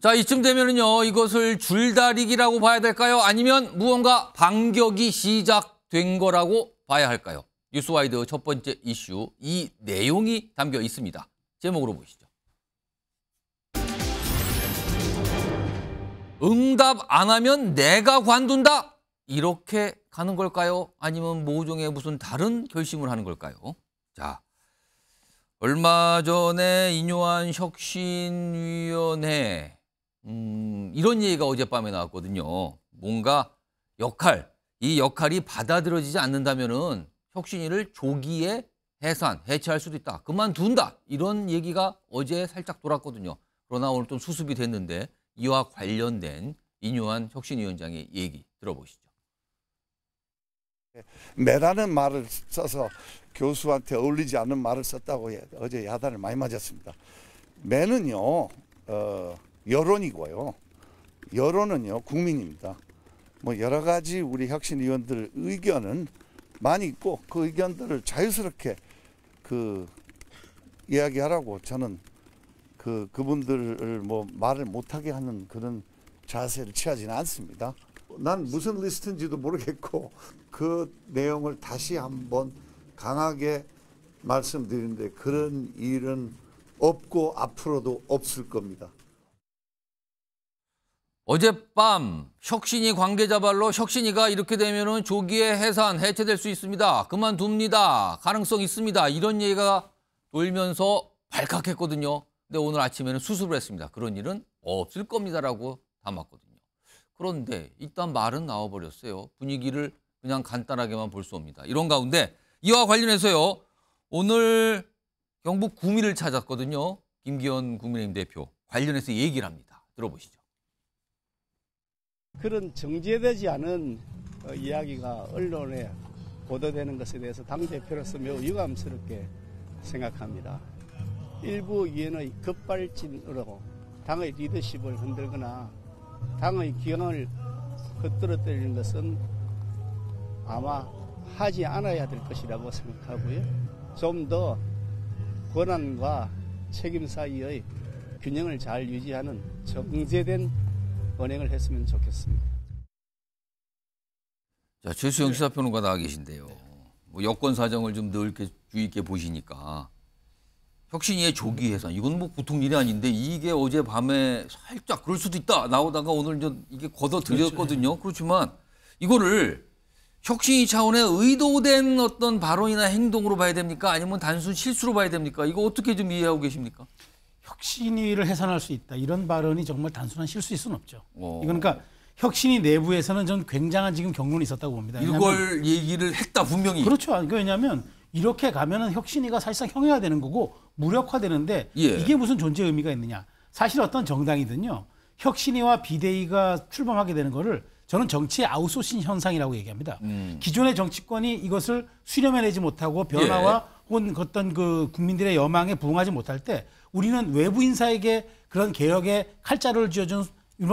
자, 이쯤 되면은요, 이것을 줄다리기라고 봐야 될까요? 아니면 무언가 반격이 시작된 거라고 봐야 할까요? 뉴스와이드 첫 번째 이슈, 이 내용이 담겨 있습니다. 제목으로 보시죠. 응답 안 하면 내가 관둔다? 이렇게 가는 걸까요? 아니면 모종의 무슨 다른 결심을 하는 걸까요? 자, 얼마 전에 인요한 혁신위원회 이런 얘기가 어젯밤에 나왔거든요. 뭔가 이 역할이 받아들여지지 않는다면은 혁신위를 조기에 해체할 수도 있다. 그만둔다. 이런 얘기가 어제 살짝 돌았거든요. 그러나 오늘 좀 수습이 됐는데 이와 관련된 인요한 혁신위원장의 얘기 들어보시죠. 매라는 말을 써서 교수한테 어울리지 않는 말을 썼다고 어제 야단을 많이 맞았습니다. 매는요 여론이고요. 여론은요 국민입니다. 뭐 여러 가지 우리 혁신위원들 의견은 많이 있고 그 의견들을 자유스럽게 이야기하라고 저는 그분들을 뭐 말을 못하게 하는 그런 자세를 취하지는 않습니다. 난 무슨 리스트인지도 모르겠고 그 내용을 다시 한번 강하게 말씀드리는데 그런 일은 없고 앞으로도 없을 겁니다. 어젯밤 혁신위 관계자 발로 혁신위가 이렇게 되면은 조기에 해체될 수 있습니다. 그만둡니다. 가능성 있습니다. 이런 얘기가 돌면서 발칵했거든요. 근데 오늘 아침에는 수습을 했습니다. 그런 일은 없을 겁니다라고 담았거든요. 그런데 일단 말은 나와버렸어요. 분위기를 그냥 간단하게만 볼 수 없습니다. 이런 가운데 이와 관련해서요. 오늘 경북 구미를 찾았거든요. 김기현 국민의힘 대표 관련해서 얘기를 합니다. 들어보시죠. 그런 정제되지 않은 이야기가 언론에 보도되는 것에 대해서 당대표로서 매우 유감스럽게 생각합니다. 일부 위원의 급발진으로 당의 리더십을 흔들거나 당의 기강을 겉돌아뜨리는 것은 아마 하지 않아야 될 것이라고 생각하고요. 좀 더 권한과 책임 사이의 균형을 잘 유지하는 정제된 언행을 했으면 좋겠습니다. 자, 최수영 시사평론가 나와 계신데요. 뭐 여권 사정을 좀 넓게 주의 있게 보시니까 혁신위의 조기 해산 이건 뭐 보통 일이 아닌데 이게 어제 밤에 살짝 그럴 수도 있다 나오다가 오늘 좀 이게 걷어들였거든요. 그렇지만 이거를 혁신위 차원의 의도된 어떤 발언이나 행동으로 봐야 됩니까? 아니면 단순 실수로 봐야 됩니까? 이거 어떻게 좀 이해하고 계십니까? 혁신위를 해산할 수 있다. 이런 발언이 정말 단순한 실수일 수는 없죠. 이건 그러니까 혁신위 내부에서는 전 굉장한 지금 경론이 있었다고 봅니다. 이걸 얘기를 했다 분명히. 그렇죠. 왜냐하면 이렇게 가면은 혁신위가 사실상 형해화되는 거고 무력화되는데 이게 무슨 존재 의미가 있느냐. 사실 어떤 정당이든요. 혁신위와 비대위가 출범하게 되는 거를 저는 정치의 아웃소싱 현상이라고 얘기합니다. 기존의 정치권이 이것을 수렴해내지 못하고 변화와 혹은 어떤 그 국민들의 여망에 부응하지 못할 때 우리는 외부 인사에게 그런 개혁의 칼자루를 쥐어준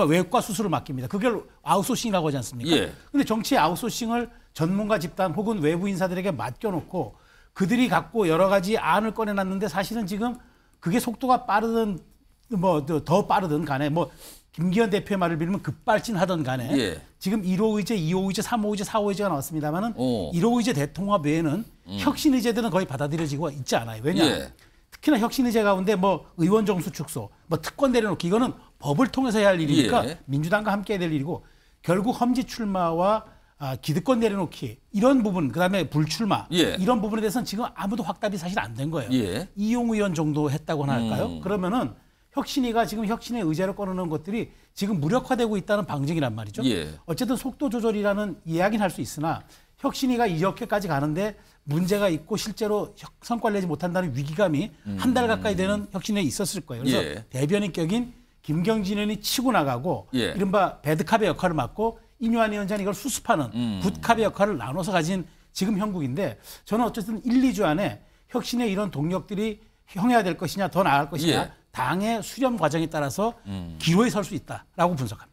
외과 수술을 맡깁니다. 그걸 아웃소싱이라고 하지 않습니까? 그런데 정치의 아웃소싱을 전문가 집단 혹은 외부 인사들에게 맡겨놓고 그들이 갖고 여러 가지 안을 꺼내놨는데 사실은 지금 그게 속도가 빠르든 뭐 더 빠르든 간에 뭐 김기현 대표의 말을 빌면 급발진하던 간에 지금 1호 의제, 2호 의제, 3호 의제, 4호 의제가 나왔습니다만은 1호 의제 대통합 외에는 혁신 의제들은 거의 받아들여지고 있지 않아요. 왜냐? 특히나 혁신 의제 가운데 뭐 의원 정수 축소, 뭐 특권 내려놓기 이거는 법을 통해서 해야 할 일이니까 민주당과 함께 해야 될 일이고 결국 험지 출마와 기득권 내려놓기 이런 부분 그다음에 불출마 이런 부분에 대해서는 지금 아무도 확답이 사실 안 된 거예요. 이용 의원 정도 했다고나 할까요? 그러면은 혁신위가 지금 혁신의 의제로 꺼내는 것들이 지금 무력화되고 있다는 방증이란 말이죠. 어쨌든 속도 조절이라는 이야기는 할 수 있으나 혁신위가 이렇게까지 가는데 문제가 있고 실제로 성과를 내지 못한다는 위기감이 한 달 가까이 되는 혁신에 있었을 거예요. 그래서 대변인격인 김경진 의원이 치고 나가고 이른바 배드캅의 역할을 맡고 인요한 위원장이 이걸 수습하는 굿캅의 역할을 나눠서 가진 지금 형국인데 저는 어쨌든 1, 2주 안에 혁신의 이런 동력들이 형해야 될 것이냐 더 나을 것이냐 당의 수렴 과정에 따라서 기로에 설 수 있다라고 분석합니다.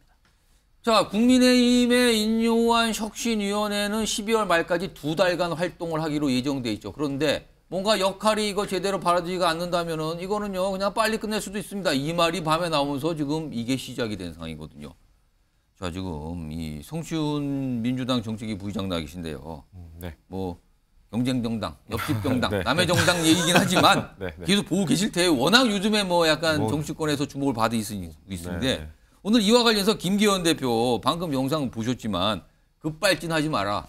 자, 국민의힘의 인요한 혁신위원회는 12월 말까지 2달간 활동을 하기로 예정돼 있죠. 그런데 뭔가 역할이 이거 제대로 받아들이지가 않는다면은 이거는요 그냥 빨리 끝낼 수도 있습니다. 이 말이 밤에 나오면서 지금 이게 시작이 된 상황이거든요. 자, 지금 이 성시훈 민주당 정책위 부의장 나 계신데요. 네. 뭐 경쟁 정당, 옆집 정당, 네. 남의 정당 얘기긴 하지만 네, 네. 계속 보고 계실 테요. 워낙 요즘에 뭐 약간 정치권에서 주목을 받고 있는데 오늘 이와 관련해서 김기현 대표 방금 영상 보셨지만 급발진하지 마라.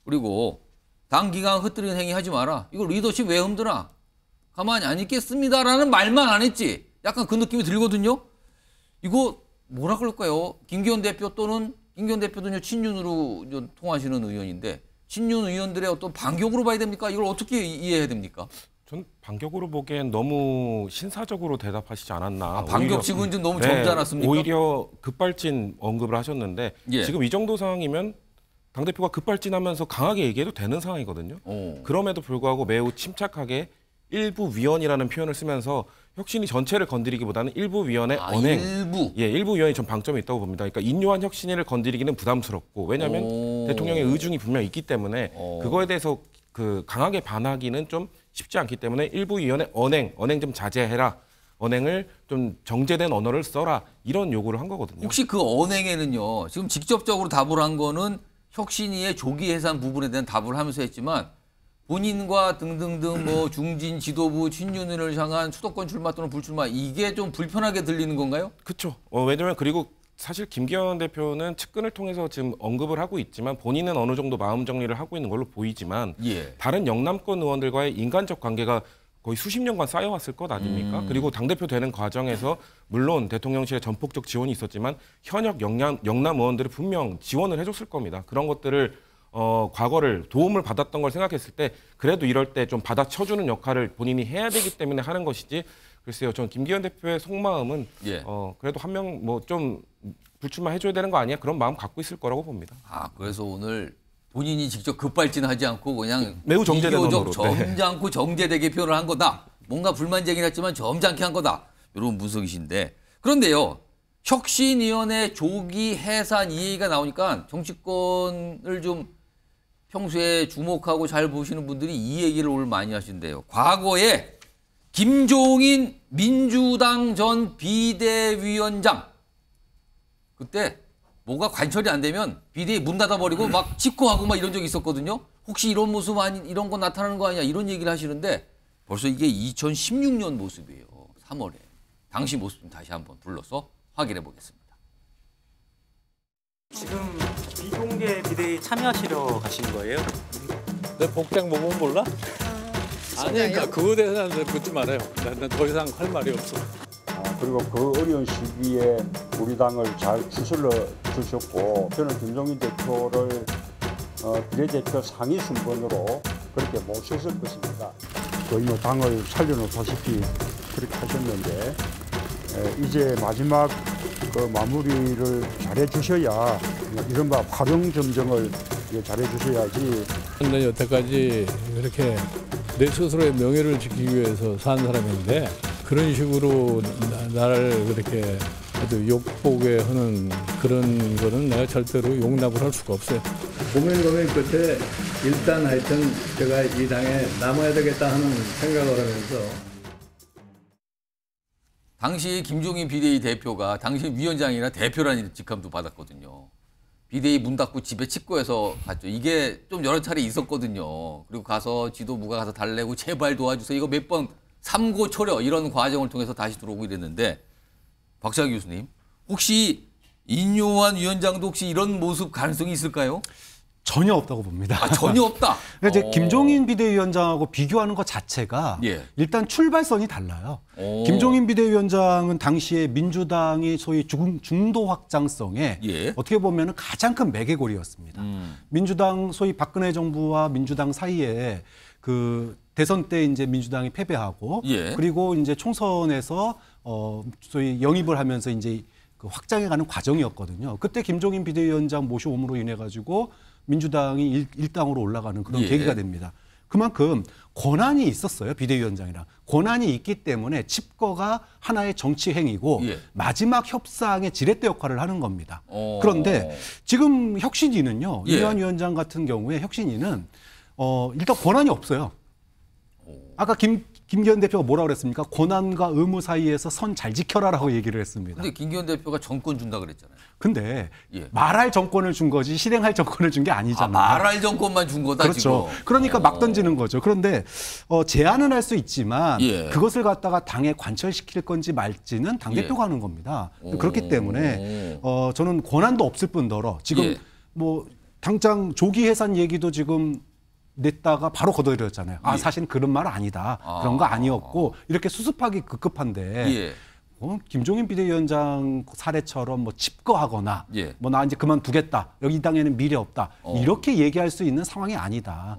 그리고 당 기강 흩뜨리는 행위 하지 마라. 이거 리더십 왜 흔드나? 가만히 안 있겠습니다라는 말만 안 했지. 약간 그 느낌이 들거든요. 이거 뭐라 그럴까요? 김기현 대표 또는 김기현 대표도 친윤으로 통하시는 의원인데 친윤 의원들의 어떤 반격으로 봐야 됩니까? 이걸 어떻게 이해해야 됩니까? 전 반격으로 보기엔 너무 신사적으로 대답하시지 않았나. 반격 지금 좀 너무 적지 않았습니까? 오히려 급발진 언급을 하셨는데 예. 지금 이 정도 상황이면 당대표가 급발진하면서 강하게 얘기해도 되는 상황이거든요. 그럼에도 불구하고 매우 침착하게 일부 위원이라는 표현을 쓰면서 혁신이 전체를 건드리기보다는 일부 위원의 언행. 일부 위원이 전 방점이 있다고 봅니다. 그러니까 인요한 혁신위를 건드리기는 부담스럽고 왜냐하면 대통령의 의중이 분명히 있기 때문에 그거에 대해서 그 강하게 반하기는 좀 쉽지 않기 때문에 일부 위원의 언행 좀 자제해라. 언행을 좀 정제된 언어를 써라. 이런 요구를 한 거거든요. 혹시 그 언행에는요. 지금 직접적으로 답을 한 거는 혁신위의 조기 해산 부분에 대한 답을 하면서 했지만 본인과 등등등 뭐 중진 지도부 친윤을 향한 수도권 출마 또는 불출마 이게 좀 불편하게 들리는 건가요? 그렇죠. 왜냐하면 그리고 사실 김기현 대표는 측근을 통해서 지금 언급을 하고 있지만 본인은 어느 정도 마음 정리를 하고 있는 걸로 보이지만 다른 영남권 의원들과의 인간적 관계가 거의 수십 년간 쌓여왔을 것 아닙니까? 그리고 당대표 되는 과정에서 물론 대통령실의 전폭적 지원이 있었지만 현역 영남 의원들이 분명 지원을 해줬을 겁니다. 그런 것들을 과거를 도움을 받았던 걸 생각했을 때 그래도 이럴 때 좀 받아쳐주는 역할을 본인이 해야 되기 때문에 하는 것이지 글쎄요. 전 김기현 대표의 속마음은 그래도 한 명 뭐 좀 불출마 해줘야 되는 거 아니야? 그런 마음 갖고 있을 거라고 봅니다. 그래서 오늘 본인이 직접 급발진하지 않고 그냥 매우 정제된 언어로 점잖고 정제되게 표현을 한 거다. 뭔가 불만쟁이긴 했지만 점잖게 한 거다. 이런 분석이신데 그런데요. 혁신위원회 조기 해산 이 얘기가 나오니까 정치권을 좀 평소에 주목하고 잘 보시는 분들이 이 얘기를 오늘 많이 하신대요. 과거에 김종인 민주당 전 비대위원장 그때 뭐가 관철이 안 되면 비대위 문 닫아버리고 막 직고하고 막 이런 적이 있었거든요. 혹시 이런 모습 이런 거 나타나는 거 아니냐 이런 얘기를 하시는데 벌써 이게 2016년 모습이에요. 3월에. 당시 모습 좀 다시 한번 불러서 확인해 보겠습니다. 지금 비공개 비대위 참여하시러 가신 거예요? 내 복장 보면 몰라? 아니, 그러니까 그거에 대해서는 묻지 말아요. 난 더 이상 할 말이 없어. 그리고 그 어려운 시기에 우리 당을 잘 추슬러 주셨고 저는 김종인 대표를 비례대표 상위 순번으로 그렇게 모셨을 것입니다. 거의 뭐 당을 살려놓다시피 그렇게 하셨는데 이제 마지막 그 마무리를 잘해 주셔야 이른바 활용점정을 잘해 주셔야지. 난 여태까지 그렇게 내 스스로의 명예를 지키기 위해서 산 사람인데 그런 식으로 나를 그렇게 아주 욕보게 하는 그런 거는 내가 절대로 용납을 할 수가 없어요. 고민 끝에 일단 하여튼 제가 이 당에 남아야 되겠다 하는 생각을 하면서 당시 김종인 비대위 대표가 당시 위원장이나 대표라는 직함도 받았거든요. 비대위 문 닫고 집에 직고해서 갔죠. 이게 좀 여러 차례 있었거든요. 그리고 가서 지도부가 가서 달래고 제발 도와주세요. 이거 몇 번 삼고 초려 이런 과정을 통해서 다시 들어오고 이랬는데 박찬하 교수님 혹시 인요한 위원장도 혹시 이런 모습 가능성이 있을까요? 전혀 없다고 봅니다. 전혀 없다. 이제 김종인 비대위원장하고 비교하는 것 자체가 일단 출발선이 달라요. 김종인 비대위원장은 당시에 민주당이 소위 중도 확장성에 어떻게 보면 가장 큰 매개골이었습니다. 민주당 소위 박근혜 정부와 민주당 사이에 그 대선 때 이제 민주당이 패배하고 그리고 이제 총선에서 소위 영입을 하면서 이제 그 확장해가는 과정이었거든요. 그때 김종인 비대위원장 모셔옴으로 인해 가지고 민주당이 일당으로 올라가는 그런 계기가 됩니다. 그만큼 권한이 있었어요. 비대위원장이랑. 권한이 있기 때문에 칩거가 하나의 정치 행위고 마지막 협상의 지렛대 역할을 하는 겁니다. 그런데 지금 혁신위는요. 이완 위원장 같은 경우에 혁신위는 일단 권한이 없어요. 아까 김기현 대표가 뭐라고 그랬습니까? 고난과 의무 사이에서 선 잘 지켜라라고 얘기를 했습니다. 근데 김기현 대표가 정권 준다 그랬잖아요. 근데 말할 정권을 준 거지 실행할 정권을 준 게 아니잖아요. 말할 정권만 준 거다 그렇죠. 지금. 그러니까 막 던지는 거죠. 그런데 제안은 할 수 있지만 그것을 갖다가 당에 관철시킬 건지 말지는 당대표가 하는 겁니다. 그렇기 때문에 저는 권한도 없을 뿐더러 지금 뭐 당장 조기 해산 얘기도 지금 냈다가 바로 거둬들였잖아요. 사실은 그런 말 아니다. 그런 거 아니었고 이렇게 수습하기 급급한데 김종인 비대위원장 사례처럼 뭐 칩거하거나 뭐 나 이제 그만두겠다. 여기 이 당에는 미래 없다. 이렇게 얘기할 수 있는 상황이 아니다.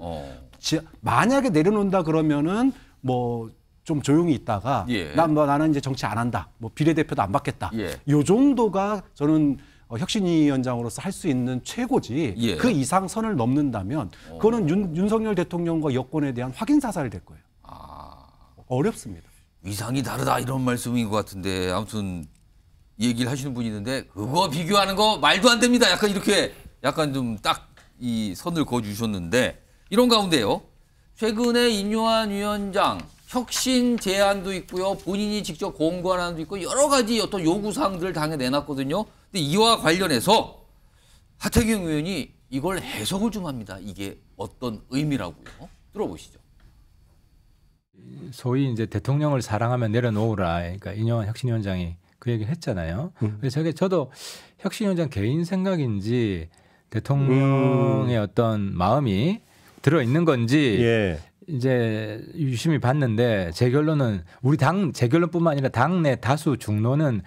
만약에 내려놓는다 그러면은 뭐 좀 조용히 있다가 나는 이제 정치 안 한다. 뭐 비례대표도 안 받겠다. 요 정도가 저는 혁신위원장으로서 할 수 있는 최고지 그 이상 선을 넘는다면 그거는 윤석열 대통령과 여권에 대한 확인 사살이 될 거예요. 어렵습니다. 위상이 다르다 이런 말씀인 것 같은데 아무튼 얘기를 하시는 분이 있는데 그거 비교하는 거 말도 안 됩니다. 약간 이렇게 약간 좀 딱 이 선을 그어주셨는데 이런 가운데요. 최근에 인요한 위원장 혁신 제안도 있고요. 본인이 직접 공고한 안도 있고 여러 가지 어떤 요구사항들을 당에 내놨거든요. 근데 이와 관련해서 하태경 의원이 이걸 해석을 좀 합니다. 이게 어떤 의미라고요? 들어보시죠. 소위 이제 대통령을 사랑하면 내려놓으라. 그러니까 인요한 혁신위원장이 그 얘기를 했잖아요. 그래서 저도 혁신위원장 개인 생각인지 대통령의 어떤 마음이 들어 있는 건지 이제 유심히 봤는데 제 결론은 우리 당 제 결론뿐만 아니라 당내 다수 중론은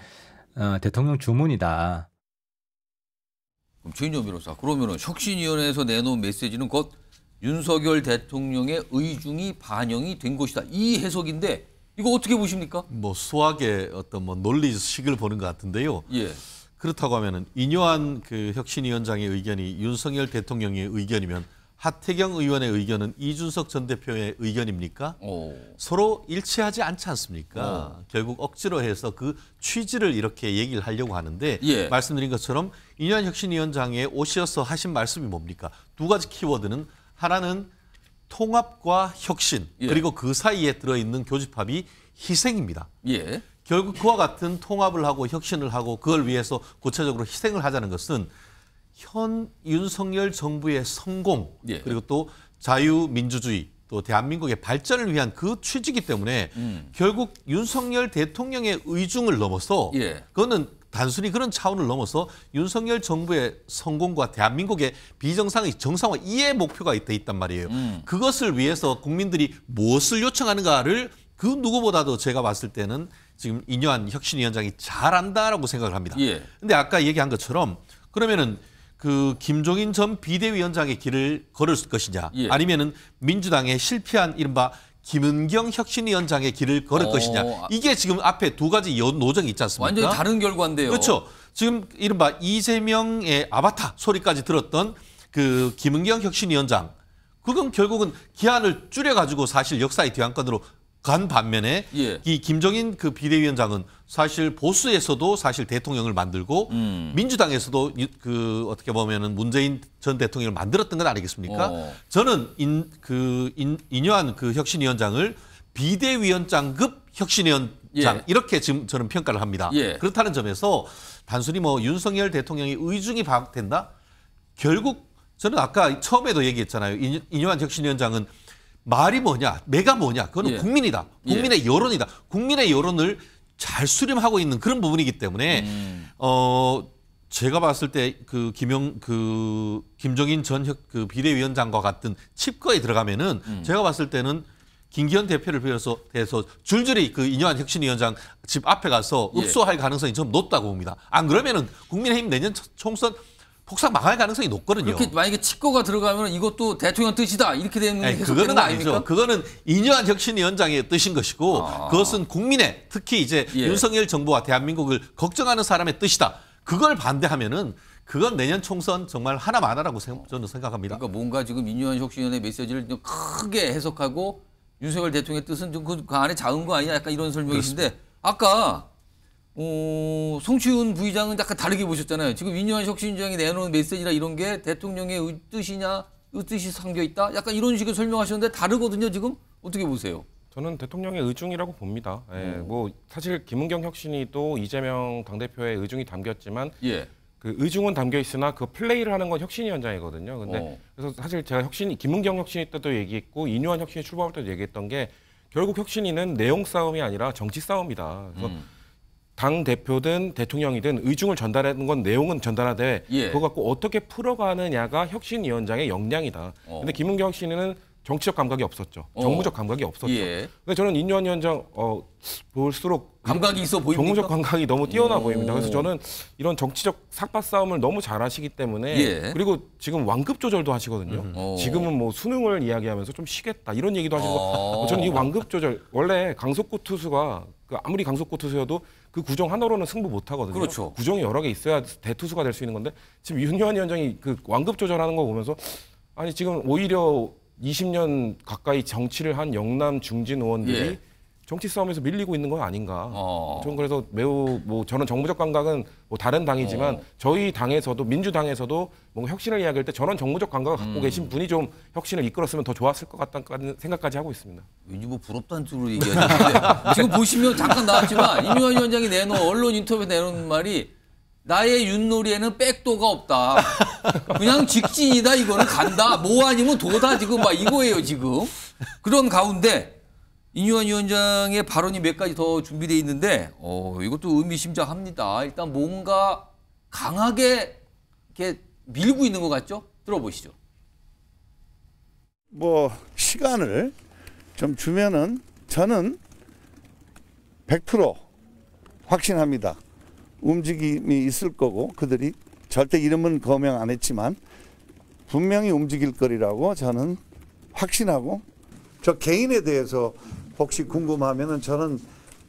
대통령 주문이다. 그럼 최인정 변호사, 그러면은 혁신위원회에서 내놓은 메시지는 곧 윤석열 대통령의 의중이 반영이 된 것이다. 이 해석인데 이거 어떻게 보십니까? 뭐 수학의 어떤 뭐 논리식을 보는 것 같은데요. 그렇다고 하면은 인요한 그 혁신위원장의 의견이 윤석열 대통령의 의견이면 하태경 의원의 의견은 이준석 전 대표의 의견입니까? 서로 일치하지 않지 않습니까? 결국 억지로 해서 그 취지를 이렇게 얘기를 하려고 하는데 말씀드린 것처럼 인요한 혁신위원장의 오셔서 하신 말씀이 뭡니까? 두 가지 키워드는 하나는 통합과 혁신 그리고 그 사이에 들어있는 교집합이 희생입니다. 결국 그와 같은 통합을 하고 혁신을 하고 그걸 위해서 구체적으로 희생을 하자는 것은 현 윤석열 정부의 성공 그리고 또 자유민주주의 또 대한민국의 발전을 위한 그 취지이기 때문에 결국 윤석열 대통령의 의중을 넘어서 그거는 단순히 그런 차원을 넘어서 윤석열 정부의 성공과 대한민국의 비정상의 정상화 이해 목표가 돼 있단 말이에요. 그것을 위해서 국민들이 무엇을 요청하는가를 그 누구보다도 제가 봤을 때는 지금 인요한 혁신위원장이 잘한다라고 생각을 합니다. 근데 아까 얘기한 것처럼 그러면은 그 김종인 전 비대위원장의 길을 걸을 것이냐 아니면은 민주당의 실패한 이른바 김은경 혁신위원장의 길을 걸을 것이냐 이게 지금 앞에 두 가지 노정이 있지 않습니까? 완전히 다른 결과인데요. 그렇죠. 지금 이른바 이재명의 아바타 소리까지 들었던 그 김은경 혁신위원장 그건 결국은 기한을 줄여가지고 사실 역사의 뒤안건으로 간 반면에 이 김종인 그 비대위원장은 사실 보수에서도 사실 대통령을 만들고 민주당에서도 그 어떻게 보면은 문재인 전 대통령을 만들었던 건 아니겠습니까? 저는 인요한 그 혁신위원장을 비대위원장급 혁신위원장 이렇게 지금 저는 평가를 합니다. 그렇다는 점에서 단순히 뭐 윤석열 대통령의 의중이 파악된다? 결국 저는 아까 처음에도 얘기했잖아요. 인요한 혁신위원장은 말이 뭐냐, 내가 뭐냐, 그거는 국민이다. 국민의 여론이다. 국민의 여론을 잘 수렴하고 있는 그런 부분이기 때문에 제가 봤을 때 그 김종인 전 그 비대위원장과 같은 칩거에 들어가면은 제가 봤을 때는 김기현 대표를 비롯해서 줄줄이 그 인요한 혁신위원장 집 앞에 가서 읍소할 가능성이 좀 높다고 봅니다. 안 그러면은 국민의힘 내년 총선 폭삭 망할 가능성이 높거든요. 그렇게 만약에 칩거가 들어가면 이것도 대통령 뜻이다 이렇게 되는 게 그거는 아니죠. 그거는 인요한 혁신위원장의 뜻인 것이고 그것은 국민의 특히 이제 윤석열 정부와 대한민국을 걱정하는 사람의 뜻이다. 그걸 반대하면은 그건 내년 총선 정말 하나만하라고 저는 생각합니다. 그러니까 뭔가 지금 인요한 혁신위원회 메시지를 좀 크게 해석하고 윤석열 대통령의 뜻은 좀 그 안에 작은 거 아니냐 약간 이런 설명이신데 그렇습니다. 아까 송치훈 부의장은 약간 다르게 보셨잖아요. 지금 인요한 혁신위원장이 내놓은 메시지나 이런 게 대통령의 뜻이냐, 뜻이 담겨 있다? 약간 이런 식으로 설명하셨는데 다르거든요, 지금? 어떻게 보세요? 저는 대통령의 의중이라고 봅니다. 예, 뭐 사실 김은경 혁신이 또 이재명 당대표의 의중이 담겼지만 그 의중은 담겨 있으나 그 플레이를 하는 건 혁신위원장이거든요. 근데 그래서 사실 제가 김은경 혁신위 때도 얘기했고 이뇨한 혁신이 출범할 때도 얘기했던 게 결국 혁신위는 내용 싸움이 아니라 정치 싸움이다. 그래서 당 대표든 대통령이든 의중을 전달하는 건 내용은 전달하되 그거 갖고 어떻게 풀어가느냐가 혁신위원장의 역량이다. 근데 김은경 혁신위는 정치적 감각이 없었죠. 정무적 감각이 없었죠. 근데 저는 이뇨한 위원장 볼수록 감각이 있어 보입니까? 정무적 감각이 너무 뛰어나 보입니다. 그래서 저는 이런 정치적 삭바 싸움을 너무 잘하시기 때문에 그리고 지금 완급 조절도 하시거든요. 지금은 뭐 수능을 이야기하면서 좀 쉬겠다 이런 얘기도 하시는 거. 저는 이 완급 조절 원래 강속구 투수가 아무리 강속구 투수여도 그 구종 하나로는 승부 못 하거든요. 그렇죠. 구종이 여러 개 있어야 대투수가 될 수 있는 건데 지금 이뇨한 위원장이 그 완급 조절하는 거 보면서 아니 지금 오히려 20년 가까이 정치를 한 영남 중진 의원들이 정치 싸움에서 밀리고 있는 건 아닌가. 저는 그래서 매우 저는 정무적 감각은 뭐 다른 당이지만 저희 당에서도 민주당에서도 뭔가 혁신을 이야기할 때 저런 정무적 감각을 갖고 계신 분이 좀 혁신을 이끌었으면 더 좋았을 것 같다는 생각까지 하고 있습니다. 왠지 뭐 부럽다는 쪽으로 얘기하는데 지금 보시면 잠깐 나왔지만 이뇨한 위원장이 내놓은 언론 인터뷰에 내놓은 말이 나의 윷놀이에는 백도가 없다. 그냥 직진이다. 이거는 간다. 뭐 아니면 도다. 지금 막 이거예요. 지금. 그런 가운데 이뇨한 위원장의 발언이 몇 가지 더 준비되어 있는데 이것도 의미심장합니다. 일단 뭔가 강하게 이렇게 밀고 있는 것 같죠? 들어보시죠. 뭐 시간을 좀 주면은 저는 100% 확신합니다. 움직임이 있을 거고 그들이 절대 이름은 거명 안 했지만 분명히 움직일 거리라고 저는 확신하고 저 개인에 대해서 혹시 궁금하면은 저는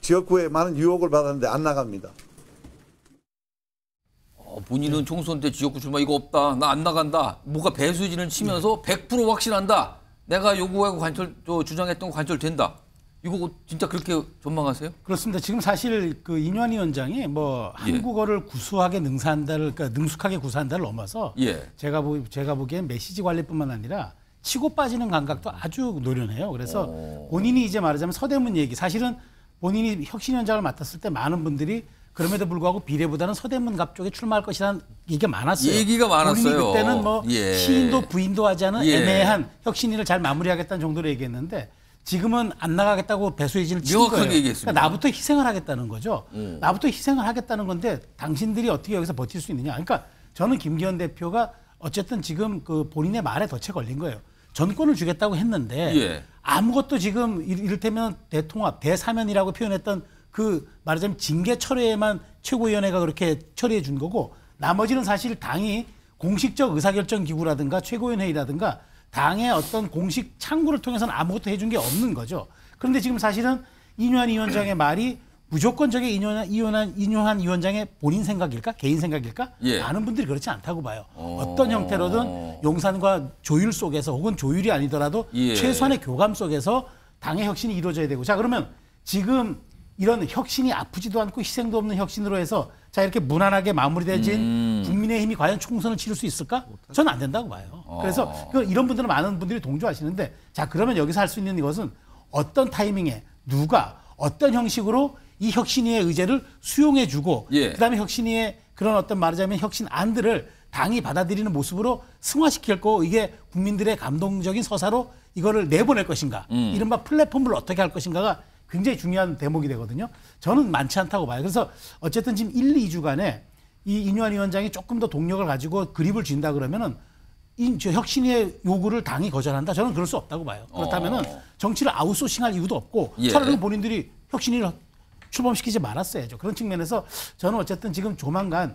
지역구에 많은 유혹을 받았는데 안 나갑니다. 본인은 총선 때 지역구 출마 이거 없다. 나 안 나간다. 뭐가 배수진을 치면서 100% 확신한다. 내가 요구하고 주장했던 거 관철된다. 이거 진짜 그렇게 전망하세요? 그렇습니다. 지금 사실 그 이뇨한 위원장이 뭐 한국어를 구수하게 능숙하게 구사한다를 넘어서 제가 보기엔 메시지 관리뿐만 아니라 치고 빠지는 감각도 아주 노련해요. 그래서 본인이 이제 말하자면 서대문 얘기 사실은 본인이 혁신위원장을 맡았을 때 많은 분들이 그럼에도 불구하고 비례보다는 서대문 갑 쪽에 출마할 것이라는 얘기가 많았어요. 얘기가 많았어요. 본인이 그때는 뭐 시인도 부인도 하지 않은 애매한 혁신위를 잘 마무리하겠다는 정도로 얘기했는데 지금은 안 나가겠다고 배수진을 친 거예요. 그러니까 나부터 희생을 하겠다는 거죠. 나부터 희생을 하겠다는 건데 당신들이 어떻게 여기서 버틸 수 있느냐. 그러니까 저는 김기현 대표가 어쨌든 지금 그 본인의 말에 덫에 걸린 거예요. 전권을 주겠다고 했는데 아무것도 지금 이를테면 대통합, 대사면이라고 표현했던 그 말하자면 징계 철회에만 최고위원회가 그렇게 처리해 준 거고 나머지는 사실 당이 공식적 의사결정 기구라든가 최고위원회의라든가 당의 어떤 공식 창구를 통해서는 아무것도 해준 게 없는 거죠. 그런데 지금 사실은 이뇨한 위원장의 말이 무조건적인 이뇨한 위원장의 본인 생각일까? 개인 생각일까? 많은 분들이 그렇지 않다고 봐요. 어떤 형태로든 용산과 조율 속에서 혹은 조율이 아니더라도 최소한의 교감 속에서 당의 혁신이 이루어져야 되고 자 그러면 지금 이런 혁신이 아프지도 않고 희생도 없는 혁신으로 해서 자 이렇게 무난하게 마무리되진 국민의힘이 과연 총선을 치를 수 있을까? 저는 안 된다고 봐요. 그래서 이런 분들은 많은 분들이 동조하시는데 자 그러면 여기서 할 수 있는 이것은 어떤 타이밍에 누가 어떤 형식으로 이 혁신위의 의제를 수용해주고 그다음에 혁신위의 그런 어떤 말하자면 혁신안들을 당이 받아들이는 모습으로 승화시킬 거 이게 국민들의 감동적인 서사로 이거를 내보낼 것인가 이른바 플랫폼을 어떻게 할 것인가가 굉장히 중요한 대목이 되거든요. 저는 많지 않다고 봐요. 그래서 어쨌든 지금 1, 2주간에 이 이뇨한 위원장이 조금 더 동력을 가지고 그립을 쥔다 그러면은 혁신의 요구를 당이 거절한다. 저는 그럴 수 없다고 봐요. 그렇다면은 정치를 아웃소싱할 이유도 없고 차라리 본인들이 혁신을 출범시키지 말았어야죠. 그런 측면에서 저는 어쨌든 지금 조만간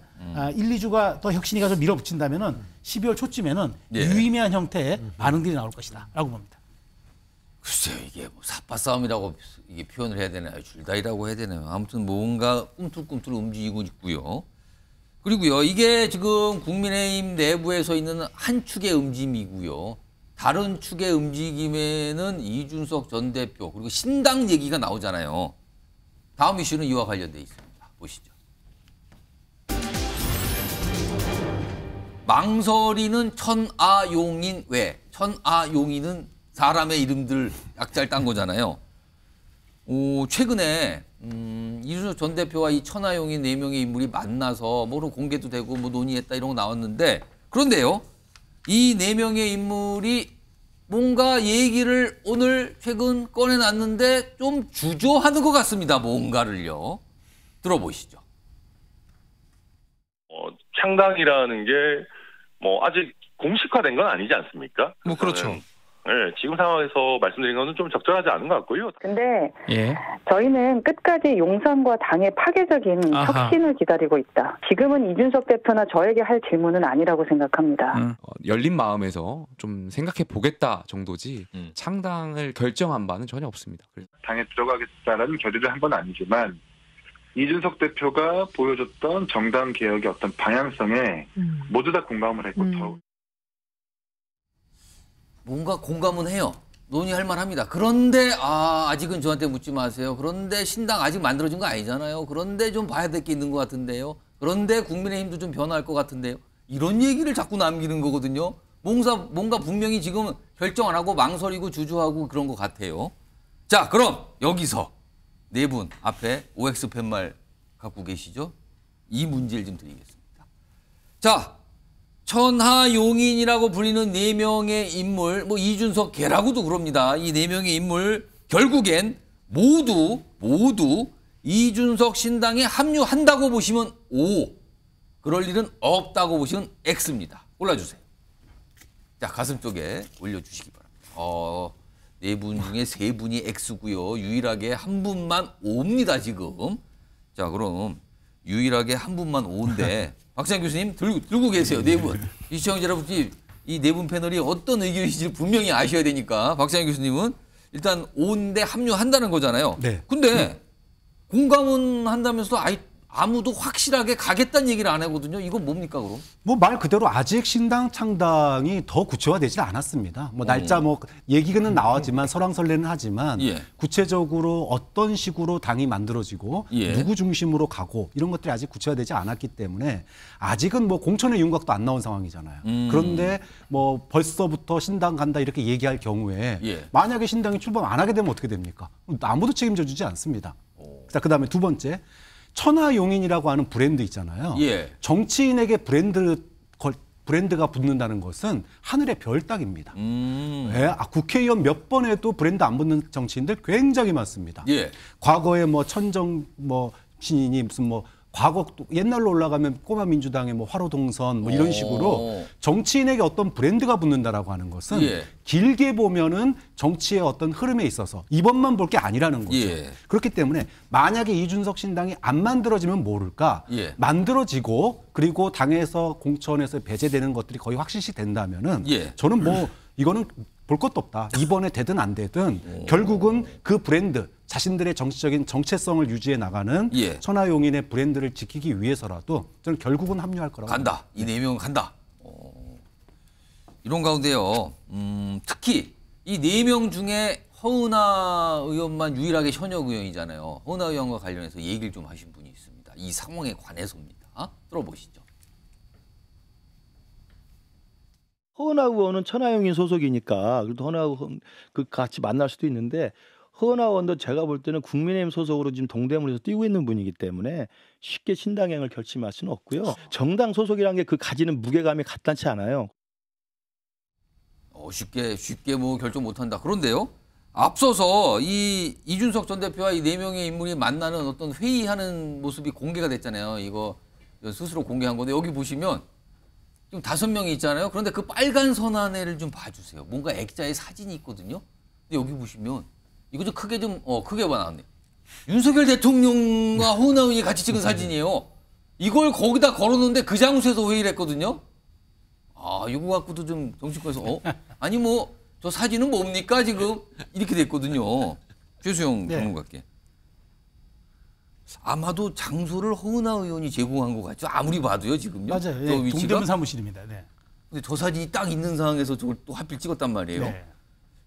1, 2주가 더 혁신위가 좀 밀어붙인다면은 12월 초쯤에는 유의미한 형태의 반응들이 나올 것이다. 라고 봅니다. 글쎄요, 이게 뭐 삿바 싸움이라고 이게 표현을 해야 되나요? 줄다리라고 해야 되나요? 아무튼 뭔가 꿈틀꿈틀 움직이고 있고요. 그리고요, 이게 지금 국민의힘 내부에 서 있는 한 축의 움직임이고요. 다른 축의 움직임에는 이준석 전 대표 그리고 신당 얘기가 나오잖아요. 다음 이슈는 이와 관련돼 있습니다. 보시죠. 망설이는 천아용인 외. 천아용인은 사람의 이름들 약자를 딴 거잖아요. 최근에 이준석 전 대표와 이 천하용인 4명의 인물이 만나서 뭐 공개도 되고 뭐 논의했다 이런 거 나왔는데 그런데요. 이 4명의 인물이 뭔가 얘기를 오늘 최근 꺼내놨는데 좀 주저하는 것 같습니다. 뭔가를요. 들어보시죠. 창당이라는 게 뭐 아직 공식화된 건 아니지 않습니까? 뭐 그렇죠. 네, 지금 상황에서 말씀드린 것은 좀 적절하지 않은 것 같고요. 근데 예. 저희는 끝까지 용산과 당의 파괴적인 혁신을 기다리고 있다. 지금은 이준석 대표나 저에게 할 질문은 아니라고 생각합니다. 열린 마음에서 좀 생각해 보겠다 정도지 창당을 결정한 바는 전혀 없습니다. 당에 들어가겠다라는 결의를 한 건 아니지만 이준석 대표가 보여줬던 정당 개혁의 어떤 방향성에 모두 다 공감을 했고 더욱 뭔가 공감은 해요. 논의할 만합니다. 그런데 아직은 저한테 묻지 마세요. 그런데 신당 아직 만들어진 거 아니잖아요. 그런데 좀 봐야 될 게 있는 것 같은데요. 그런데 국민의힘도 좀 변화할 것 같은데요. 이런 얘기를 자꾸 남기는 거거든요. 뭔가 분명히 지금 결정 안 하고 망설이고 주저하고 그런 것 같아요. 자, 그럼 여기서 네 분 앞에 OX 팻말 갖고 계시죠? 이 문제를 좀 드리겠습니다. 자, 천하용인이라고 불리는 4명의 인물, 뭐 이준석 걔라고도 그럽니다. 이 4명의 인물 결국엔 모두 이준석 신당에 합류한다고 보시면 O, 그럴 일은 없다고 보시면 X입니다. 골라주세요. 자, 가슴 쪽에 올려주시기 바랍니다. 4분 중에 3분이 X고요. 유일하게 한 분만 O입니다, 지금. 자, 그럼 유일하게 한 분만 O인데 박찬 교수님 들고 계세요, 4분. 이 시청자 여러분이 이 4분 패널이 어떤 의견인지 분명히 아셔야 되니까 박찬 교수님은 일단 O인데 합류한다는 거잖아요. 네. 근데 공감은 한다면서도 아무도 확실하게 가겠다는 얘기를 안 하거든요. 이건 뭡니까, 그럼? 뭐 말 그대로 아직 신당 창당이 더 구체화되지 않았습니다. 뭐 날짜 뭐 얘기는 나왔지만 설왕설래는 하지만 구체적으로 어떤 식으로 당이 만들어지고 누구 중심으로 가고 이런 것들이 아직 구체화되지 않았기 때문에 아직은 뭐 공천의 윤곽도 안 나온 상황이잖아요. 그런데 뭐 벌써부터 신당 간다 이렇게 얘기할 경우에 만약에 신당이 출범 안 하게 되면 어떻게 됩니까? 아무도 책임져 주지 않습니다. 자, 그다음에 두 번째. 천하용인이라고 하는 브랜드 있잖아요. 정치인에게 브랜드가 붙는다는 것은 하늘의 별 따기입니다. 국회의원 몇 번 해도 브랜드 안 붙는 정치인들 굉장히 많습니다. 과거에 뭐 천정 신인이 무슨 과거 옛날로 올라가면 꼬마 민주당의 화로동선 이런 식으로 정치인에게 어떤 브랜드가 붙는다라고 하는 것은 길게 보면은 정치의 어떤 흐름에 있어서 이번만 볼 게 아니라는 거죠. 그렇기 때문에 만약에 이준석 신당이 안 만들어지면 모를까 만들어지고 그리고 당에서 공천에서 배제되는 것들이 거의 확실시 된다면은 저는 이거는 볼 것도 없다. 이번에 되든 안 되든 결국은 그 브랜드 자신들의 정치적인 정체성을 유지해 나가는 천하용인의 브랜드를 지키기 위해서라도 저는 결국은 합류할 거라고 간다. 이 4명은 간다. 이런 가운데요. 특히 이 4명 중에 허은하 의원만 유일하게 현역 의원이잖아요. 허은하 의원과 관련해서 얘기를 좀 하신 분이 있습니다. 이 상황에 관해서입니다. 들어보시죠. 허은하 의원은 천하용인 소속이니까 그래도 허은하 의원 같이 만날 수도 있는데 허은하 의원도 제가 볼 때는 국민의힘 소속으로 지금 동대문에서 뛰고 있는 분이기 때문에 쉽게 신당행을 결심할 수는 없고요. 정당 소속이라는 게 그 가지는 무게감이 간단치 않아요. 쉽게 결정 못한다. 그런데요. 앞서서 이준석 전 대표와 이 4명의 인물이 만나는 어떤 회의하는 모습이 공개가 됐잖아요. 이거 스스로 공개한 건데 여기 보시면 지금 5명이 있잖아요. 그런데 그 빨간 선안에를 좀 봐주세요. 뭔가 액자에 사진이 있거든요. 근데 여기 보시면 이거 좀 크게 나왔네. 윤석열 대통령과 허은하 의원이 같이 찍은 사진이에요. 이걸 거기다 걸어놓는데 그 장소에서 회의를 했거든요. 이거 갖고도 좀 정치권에서 아니 저 사진은 뭡니까 지금 이렇게 됐거든요. 최수영 전문가께. 아마도 장소를 허은하 의원이 제공한 것 같죠. 아무리 봐도요 지금요. 맞아요. 동대문 사무실입니다. 근데 저 사진이 딱 있는 상황에서 저걸 또 하필 찍었단 말이에요.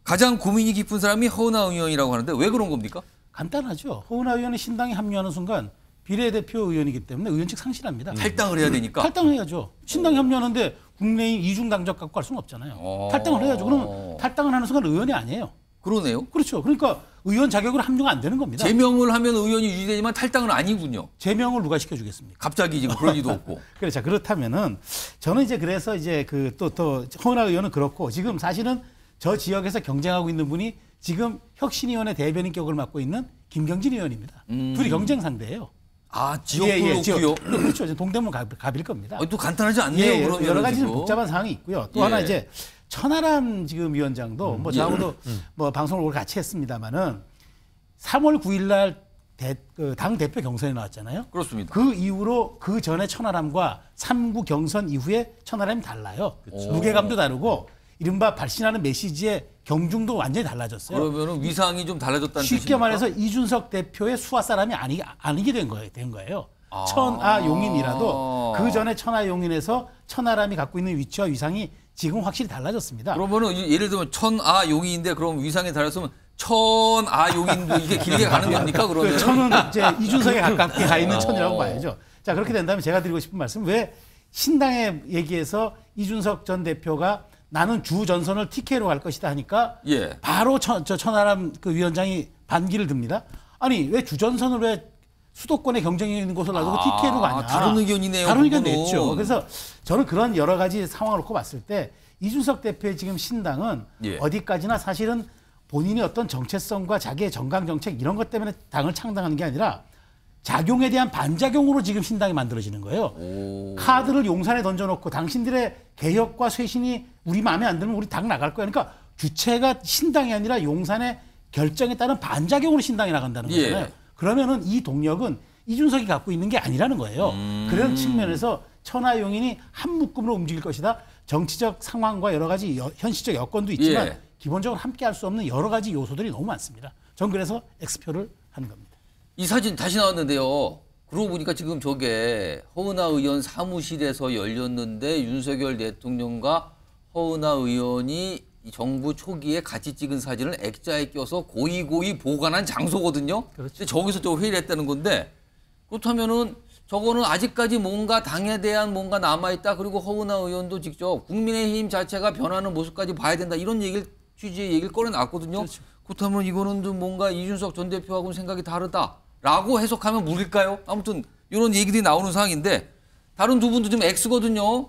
가장 고민이 깊은 사람이 허은하 의원이라고 하는데 왜 그런 겁니까? 간단하죠. 허은하 의원이 신당에 합류하는 순간 비례대표 의원이기 때문에 의원직 상실합니다. 탈당을 해야 되니까. 탈당을 해야죠. 신당에 합류하는데 국내인 이중당적 갖고 갈 수는 없잖아요. 탈당을 해야죠. 그럼 탈당을 하는 순간 의원이 아니에요. 그러네요. 그렇죠. 그러니까 의원 자격으로 함유가 안 되는 겁니다. 제명을 하면 의원이 유지되지만 탈당은 아니군요. 제명을 누가 시켜주겠습니까? 갑자기 지금 그럴 리도 없고. 그래, 자 그렇다면은 저는 이제 그래서 이제 그 또 허은하 의원은 그렇고 지금 사실은 저 지역에서 경쟁하고 있는 분이 지금 혁신위원회 대변인격을 맡고 있는 김경진 의원입니다. 둘이 경쟁 상대예요. 아, 지역구요? 지역. 그렇죠. 동대문 갑일 겁니다. 또 간단하지 않네요. 그러면 여러 가지 복잡한 상황이 있고요. 또 하나 이제 천하람 지금 위원장도 뭐 저하고도 뭐 방송을 오늘 같이 했습니다마는 3월 9일 날 당 대표 경선에 나왔잖아요. 그렇습니다. 그 이후로 그 전에 천하람과 3구 경선 이후에 천하람이 달라요. 그렇죠. 무게감도 다르고 이른바 발신하는 메시지의 경중도 완전히 달라졌어요. 그러면 위상이 좀 달라졌다는 쉽게 뜻입니까? 말해서 이준석 대표의 수하 사람이 아니게 된 거예요. 천하용인이라도 그 전에 천하용인에서 천하람이 갖고 있는 위치와 위상이 지금 확실히 달라졌습니다. 그러면은 예를 들면 천아용인인데 그럼 위상이 달랐으면 천아용인도 이게 길게 가는 겁니까? 그러면 천은 이제 이준석에 가깝게 가 있는 천이라고 봐야죠. 자 그렇게 된다면 제가 드리고 싶은 말씀 왜 신당에 얘기해서 이준석 전 대표가 나는 주 전선을 TK로 갈 것이다 하니까 바로 천하람 그 위원장이 반기를 듭니다. 아니 왜 주전선을 왜 수도권에 경쟁이 있는 곳을 놔두고 TK로 가냐. 다른 의견이네요. 다른 의견 냈죠. 그래서 저는 그런 여러 가지 상황을 놓고 봤을 때 이준석 대표의 지금 신당은 어디까지나 사실은 본인이 어떤 정체성과 자기의 정강 정책 이런 것 때문에 당을 창당하는 게 아니라 작용에 대한 반작용으로 지금 신당이 만들어지는 거예요. 카드를 용산에 던져놓고 당신들의 개혁과 쇄신이 우리 마음에 안 들면 우리 당 나갈 거야. 그러니까 주체가 신당이 아니라 용산의 결정에 따른 반작용으로 신당이 나간다는 거잖아요. 그러면은 이 동력은 이준석이 갖고 있는 게 아니라는 거예요. 그런 측면에서 천하용인이 한 묶음으로 움직일 것이다. 정치적 상황과 여러 가지 현실적 여건도 있지만 기본적으로 함께 할 수 없는 여러 가지 요소들이 너무 많습니다. 전 그래서 X표를 하는 겁니다. 이 사진 다시 나왔는데요. 그러고 보니까 지금 저게 허은하 의원 사무실에서 열렸는데 윤석열 대통령과 허은하 의원이 정부 초기에 같이 찍은 사진을 액자에 껴서 고이고이 보관한 장소거든요. 그런데 저기서 저 회의를 했다는 건데 그렇다면은 저거는 아직까지 뭔가 당에 대한 뭔가 남아있다. 그리고 허은하 의원도 직접 국민의힘 자체가 변하는 모습까지 봐야 된다. 이런 취지의 얘기를 꺼내놨거든요. 그렇다면 이거는 좀 뭔가 이준석 전 대표하고는 생각이 다르다라고 해석하면 무릴까요? 아무튼 이런 얘기들이 나오는 상황인데 다른 두 분도 좀 X거든요.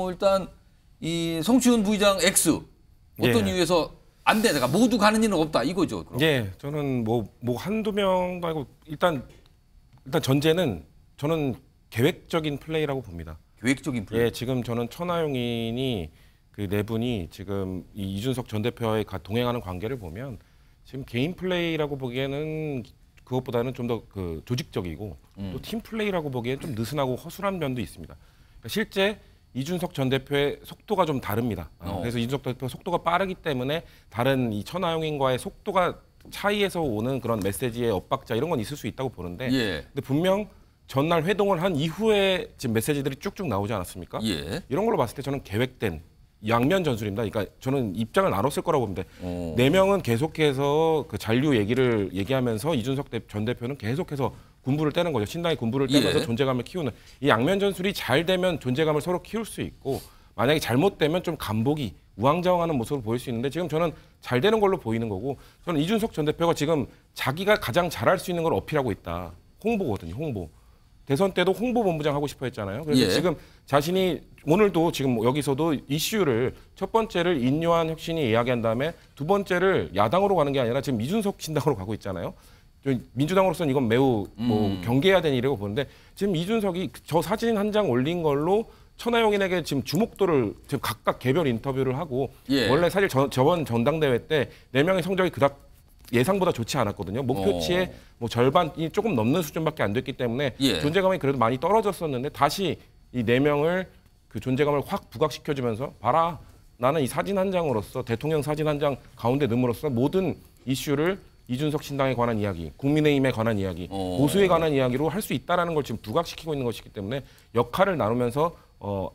일단 이 성추현 부의장 X 어떤 이유에서 안 돼. 내가 모두 가는 일은 없다. 이거죠. 그럼. 저는 뭐 한두 명도 아니고 일단 전제는 저는 계획적인 플레이라고 봅니다. 계획적인 플레이. 지금 저는 천하용인이 그 네 분이 지금 이 이준석 전 대표와의 동행하는 관계를 보면 지금 개인 플레이라고 보기에는 그것보다는 좀 더 그 조직적이고 또 팀 플레이라고 보기에는 좀 느슨하고 허술한 면도 있습니다. 그러니까 실제 이준석 전 대표의 속도가 좀 다릅니다. 그래서 이준석 대표 속도가 빠르기 때문에 다른 이 천하용인과의 속도가 차이에서 오는 그런 메시지의 엇박자 이런 건 있을 수 있다고 보는데 근데 분명 전날 회동을 한 이후에 지금 메시지들이 쭉쭉 나오지 않았습니까? 이런 걸로 봤을 때 저는 계획된 양면 전술입니다. 그러니까 저는 입장을 나눴을 거라고 봅니다. 네 명은 계속해서 그 잔류 얘기를 얘기하면서 이준석 전 대표는 계속해서 군부를 떼는 거죠. 신당의 군부를 떼면서 존재감을 키우는 이 양면 전술이 잘 되면 존재감을 서로 키울 수 있고 만약에 잘못되면 좀 간보기, 우왕좌왕하는 모습을 보일 수 있는데 지금 저는 잘 되는 걸로 보이는 거고 저는 이준석 전 대표가 지금 자기가 가장 잘할 수 있는 걸 어필하고 있다. 홍보거든요. 홍보. 대선 때도 홍보본부장 하고 싶어 했잖아요. 그래서 지금 자신이 오늘도 지금 여기서도 이슈를 첫 번째를 인요한 혁신이 이야기한 다음에 두 번째를 야당으로 가는 게 아니라 지금 이준석 신당으로 가고 있잖아요. 민주당으로서는 이건 매우 경계해야 되는 일이라고 보는데 지금 이준석이 저 사진 한 장 올린 걸로 천하용인에게 지금 주목도를 지금 각각 개별 인터뷰를 하고 원래 사실 저번 전당대회 때 4명의 성적이 그닥 예상보다 좋지 않았거든요. 목표치의 절반이 조금 넘는 수준밖에 안 됐기 때문에 존재감이 그래도 많이 떨어졌었는데 다시 이 4명을 그 존재감을 확 부각시켜주면서 봐라. 나는 이 사진 한 장으로서 대통령 사진 한 장 가운데 넣음으로써 모든 이슈를 이준석 신당에 관한 이야기, 국민의힘에 관한 이야기, 보수에 관한 이야기로 할 수 있다는 걸 지금 부각시키고 있는 것이기 때문에 역할을 나누면서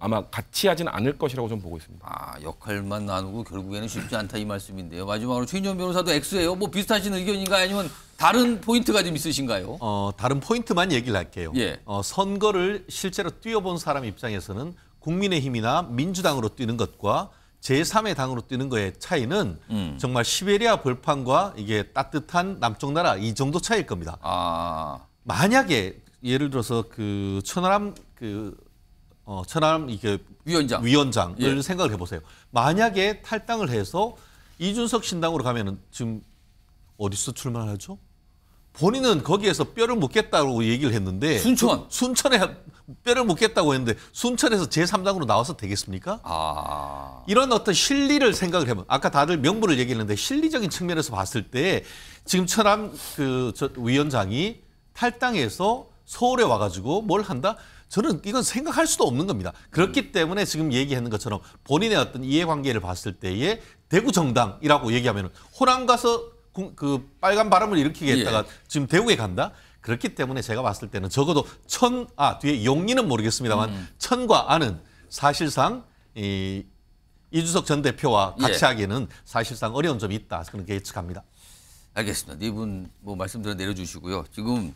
아마 같이 하진 않을 것이라고 좀 보고 있습니다. 역할만 나누고 결국에는 쉽지 않다 이 말씀인데요. 마지막으로 최인정 변호사도 X예요. 뭐 비슷하신 의견인가요? 아니면 다른 포인트가 좀 있으신가요? 다른 포인트만 얘기를 할게요. 선거를 실제로 뛰어본 사람 입장에서는 국민의힘이나 민주당으로 뛰는 것과 제3의 당으로 뛰는 거의 차이는 정말 시베리아 벌판과 이게 따뜻한 남쪽 나라 이 정도 차이일 겁니다. 만약에 예를 들어서 그 천하람 이게 위원장을 예. 생각을 해보세요. 만약에 탈당을 해서 이준석 신당으로 가면은 지금 어디서 출마하죠? 본인은 거기에서 뼈를 묻겠다고 얘기를 했는데 순천에 뼈를 묻겠다고 했는데 순천에서 제3당으로 나와서 되겠습니까? 이런 어떤 실리를 생각을 해보면 아까 다들 명분을 얘기했는데 실리적인 측면에서 봤을 때 지금 천하람 위원장이 탈당해서 서울에 와가지고 뭘 한다? 저는 이건 생각할 수도 없는 겁니다. 그렇기 때문에 지금 얘기하는 것처럼 본인의 어떤 이해관계를 봤을 때에 대구 정당이라고 얘기하면 호남 가서 그 빨간 바람을 일으키겠다가 지금 대구에 간다? 그렇기 때문에 제가 봤을 때는 적어도 뒤에 용리는 모르겠습니다만 천과 안은 사실상 이준석 전 대표와 같이 하기에는 사실상 어려운 점이 있다. 그렇게 예측합니다. 알겠습니다. 네 분 뭐 말씀드려 내려주시고요. 지금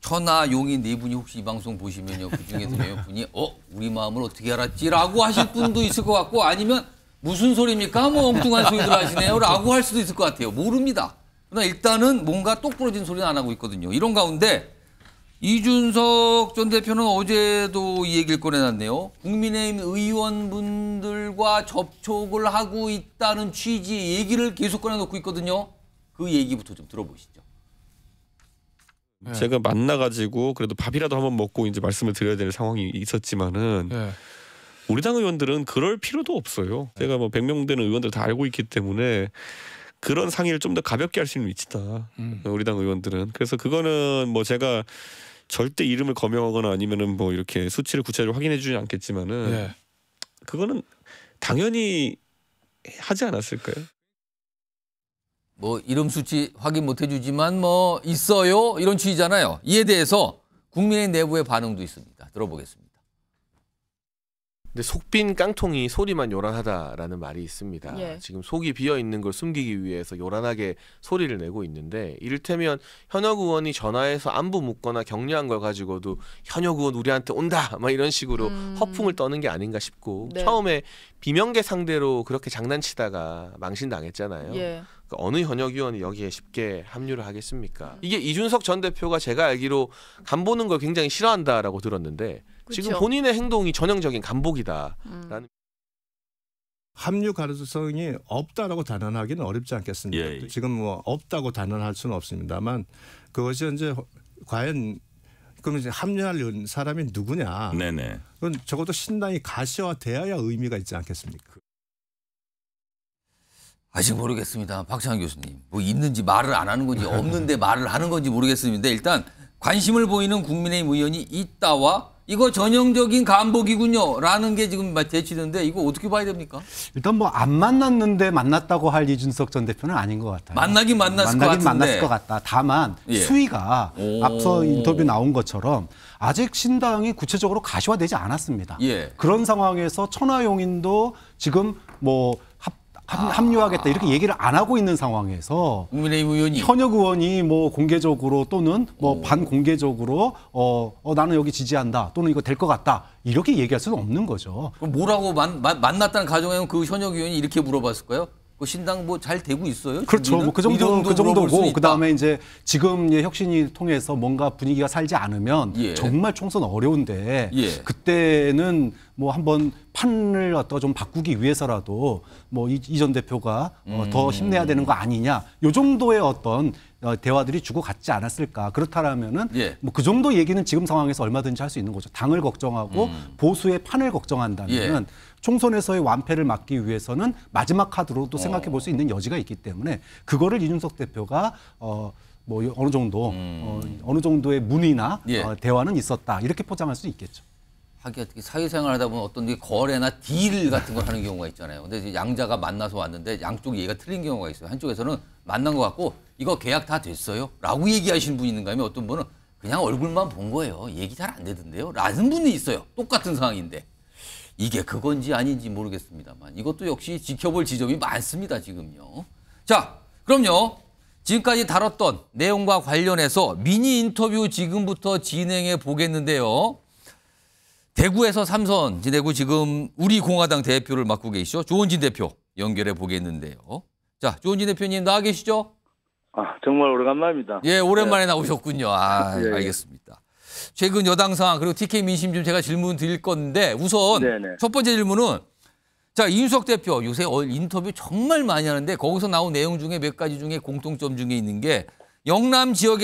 천하 용인 네 분이 혹시 이 방송 보시면요. 그중에서 몇 분이 우리 마음을 어떻게 알았지라고 하실 분도 있을 것 같고 아니면 무슨 소리입니까? 뭐 엉뚱한 소리들 하시네요. 라고 할 수도 있을 것 같아요. 모릅니다. 그러나 일단은 뭔가 똑 부러진 소리는 안 하고 있거든요. 이런 가운데 이준석 전 대표는 어제도 이 얘기를 꺼내놨네요. 국민의힘 의원분들과 접촉을 하고 있다는 취지의 얘기를 계속 꺼내놓고 있거든요. 그 얘기부터 좀 들어보시죠. 제가 만나가지고 그래도 밥이라도 한번 먹고 이제 말씀을 드려야 될 상황이 있었지만은 우리 당 의원들은 그럴 필요도 없어요. 제가 뭐 100명 되는 의원들 다 알고 있기 때문에 그런 상의를 좀 더 가볍게 할 수 있는 위치다. 우리 당 의원들은. 그래서 그거는 뭐 제가 절대 이름을 거명하거나 아니면은 뭐 이렇게 수치를 구체적으로 확인해 주지 않겠지만은 그거는 당연히 하지 않았을까요? 뭐 이름 수치 확인 못 해주지만 뭐 있어요 이런 취지잖아요. 이에 대해서 국민의 내부의 반응도 있습니다. 들어보겠습니다. 근데 속 빈 깡통이 소리만 요란하다라는 말이 있습니다. 예. 지금 속이 비어 있는 걸 숨기기 위해서 요란하게 소리를 내고 있는데 이를테면 현역 의원이 전화해서 안부 묻거나 격려한 걸 가지고도 현역 의원 우리한테 온다 막 이런 식으로 허풍을 떠는 게 아닌가 싶고 네. 처음에 비명계 상대로 그렇게 장난치다가 망신당했잖아요. 예. 그러니까 어느 현역 의원이 여기에 쉽게 합류를 하겠습니까? 이게 이준석 전 대표가 제가 알기로 간 보는 걸 굉장히 싫어한다라고 들었는데 지금 그쵸. 본인의 행동이 전형적인 간복이다라는. 합류 가능성이 없다라고 단언하기는 어렵지 않겠습니까? 지금 뭐 없다고 단언할 수는 없습니다만 그것이 이제 과연 그러면 이제 합류할 사람이 누구냐? 네네. 그건 적어도 신당이 가시화되어야 의미가 있지 않겠습니까? 아직 모르겠습니다. 박찬환 교수님. 뭐 있는지 말을 안 하는 건지 없는데 말을 하는 건지 모르겠습니다. 일단 관심을 보이는 국민의힘 의원이 있다와 이거 전형적인 간복이군요. 라는 게 지금 제치는데 이거 어떻게 봐야 됩니까? 일단 뭐 안 만났는데 만났다고 할 이준석 전 대표는 아닌 것 같아요. 만나긴 만났을 것 같은데. 만났을 것 같다. 다만 수위가 앞서 인터뷰 나온 것처럼 아직 신당이 구체적으로 가시화되지 않았습니다. 그런 상황에서 천하용인도 지금 뭐 합류하겠다 이렇게 얘기를 안 하고 있는 상황에서 국민의힘 의원이 현역 의원이 뭐 공개적으로 또는 뭐 반공개적으로 나는 여기 지지한다 또는 이거 될 것 같다 이렇게 얘기할 수는 없는 거죠. 그럼 뭐라고 만났다는 가정에는 그 현역 의원이 이렇게 물어봤을까요? 그 신당 뭐 잘 되고 있어요? 그렇죠. 뭐 그 정도고 그 다음에 이제 지금 혁신이 통해서 뭔가 분위기가 살지 않으면 정말 총선 어려운데 그때는 뭐 한번 판을 어떤 좀 바꾸기 위해서라도 뭐 이 전 대표가 더 힘내야 되는 거 아니냐. 요 정도의 어떤 대화들이 주고받지 않았을까. 그렇다면은 뭐 그 정도 얘기는 지금 상황에서 얼마든지 할 수 있는 거죠. 당을 걱정하고 보수의 판을 걱정한다면은 총선에서의 완패를 막기 위해서는 마지막 카드로도 생각해 볼 수 있는 여지가 있기 때문에 그거를 이준석 대표가 뭐 어느 정도 어느 정도의 문의나 대화는 있었다 이렇게 포장할 수 있겠죠. 하긴 사회생활 하다 보면 어떤 게 거래나 딜 같은 걸 하는 경우가 있잖아요. 근데 이제 양자가 만나서 왔는데 양쪽 얘기가 틀린 경우가 있어요. 한쪽에서는 만난 것 같고 이거 계약 다 됐어요? 라고 얘기하시는 분이 있는가 하면 어떤 분은 그냥 얼굴만 본 거예요. 얘기 잘 안 되던데요? 라는 분이 있어요. 똑같은 상황인데. 이게 그건지 아닌지 모르겠습니다만 이것도 역시 지켜볼 지점이 많습니다. 지금요. 자, 그럼요. 지금까지 다뤘던 내용과 관련해서 미니 인터뷰 지금부터 진행해 보겠는데요. 대구에서 3선 지내고 지금 우리 공화당 대표를 맡고 계시죠. 조원진 대표 연결해 보겠는데요. 자, 조원진 대표님 나와 계시죠? 정말 오래간만입니다. 예, 오랜만에 나오셨군요. 예. 알겠습니다. 최근 여당 상황 그리고 TK 민심 좀 제가 질문 드릴 건데 우선 첫 번째 질문은 자, 이준석 대표 요새 인터뷰 정말 많이 하는데 거기서 나온 내용 중에 몇 가지 중에 공통점 중에 있는 게 영남 지역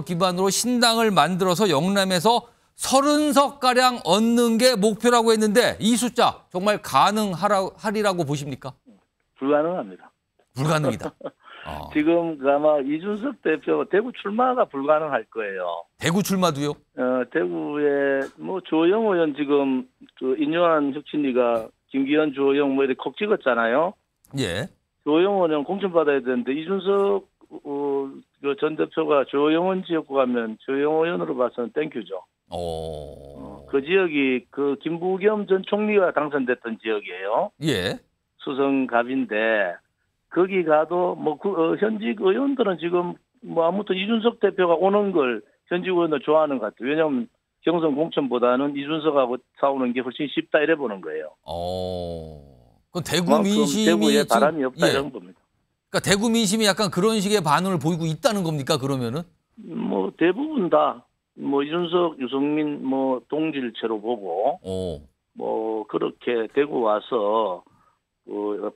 기반으로 신당을 만들어서 영남에서 30석가량 얻는 게 목표라고 했는데 이 숫자 정말 가능하리라고 보십니까? 불가능합니다. 불가능이다. 지금 아마 이준석 대표 대구 출마가 불가능할 거예요. 대구 출마도요? 대구에 뭐 조영 의원 지금 인요한 혁신이가 김기현 조영 뭐 이렇게 콕 찍었잖아요. 예. 조영 의원은 공천 받아야 되는데 이준석 전 대표가 조영원 지역구 가면 조영 의원으로 봐서는 땡큐죠. 그 지역이 그 김부겸 전 총리가 당선됐던 지역이에요. 예. 수성갑인데 거기 가도 뭐 현직 의원들은 지금 뭐 아무튼 이준석 대표가 오는 걸 현직 의원들 좋아하는 것 같아요. 왜냐하면 경선 공천보다는 이준석하고 싸우는 게 훨씬 쉽다 이래 보는 거예요. 그럼 대구 민심이 대구에 바람이 없다 예. 이런 겁니다. 그러니까 대구 민심이 약간 그런 식의 반응을 보이고 있다는 겁니까? 그러면은? 뭐 대부분 다 뭐 이준석, 유승민 뭐 동질체로 보고 뭐 그렇게 대구 와서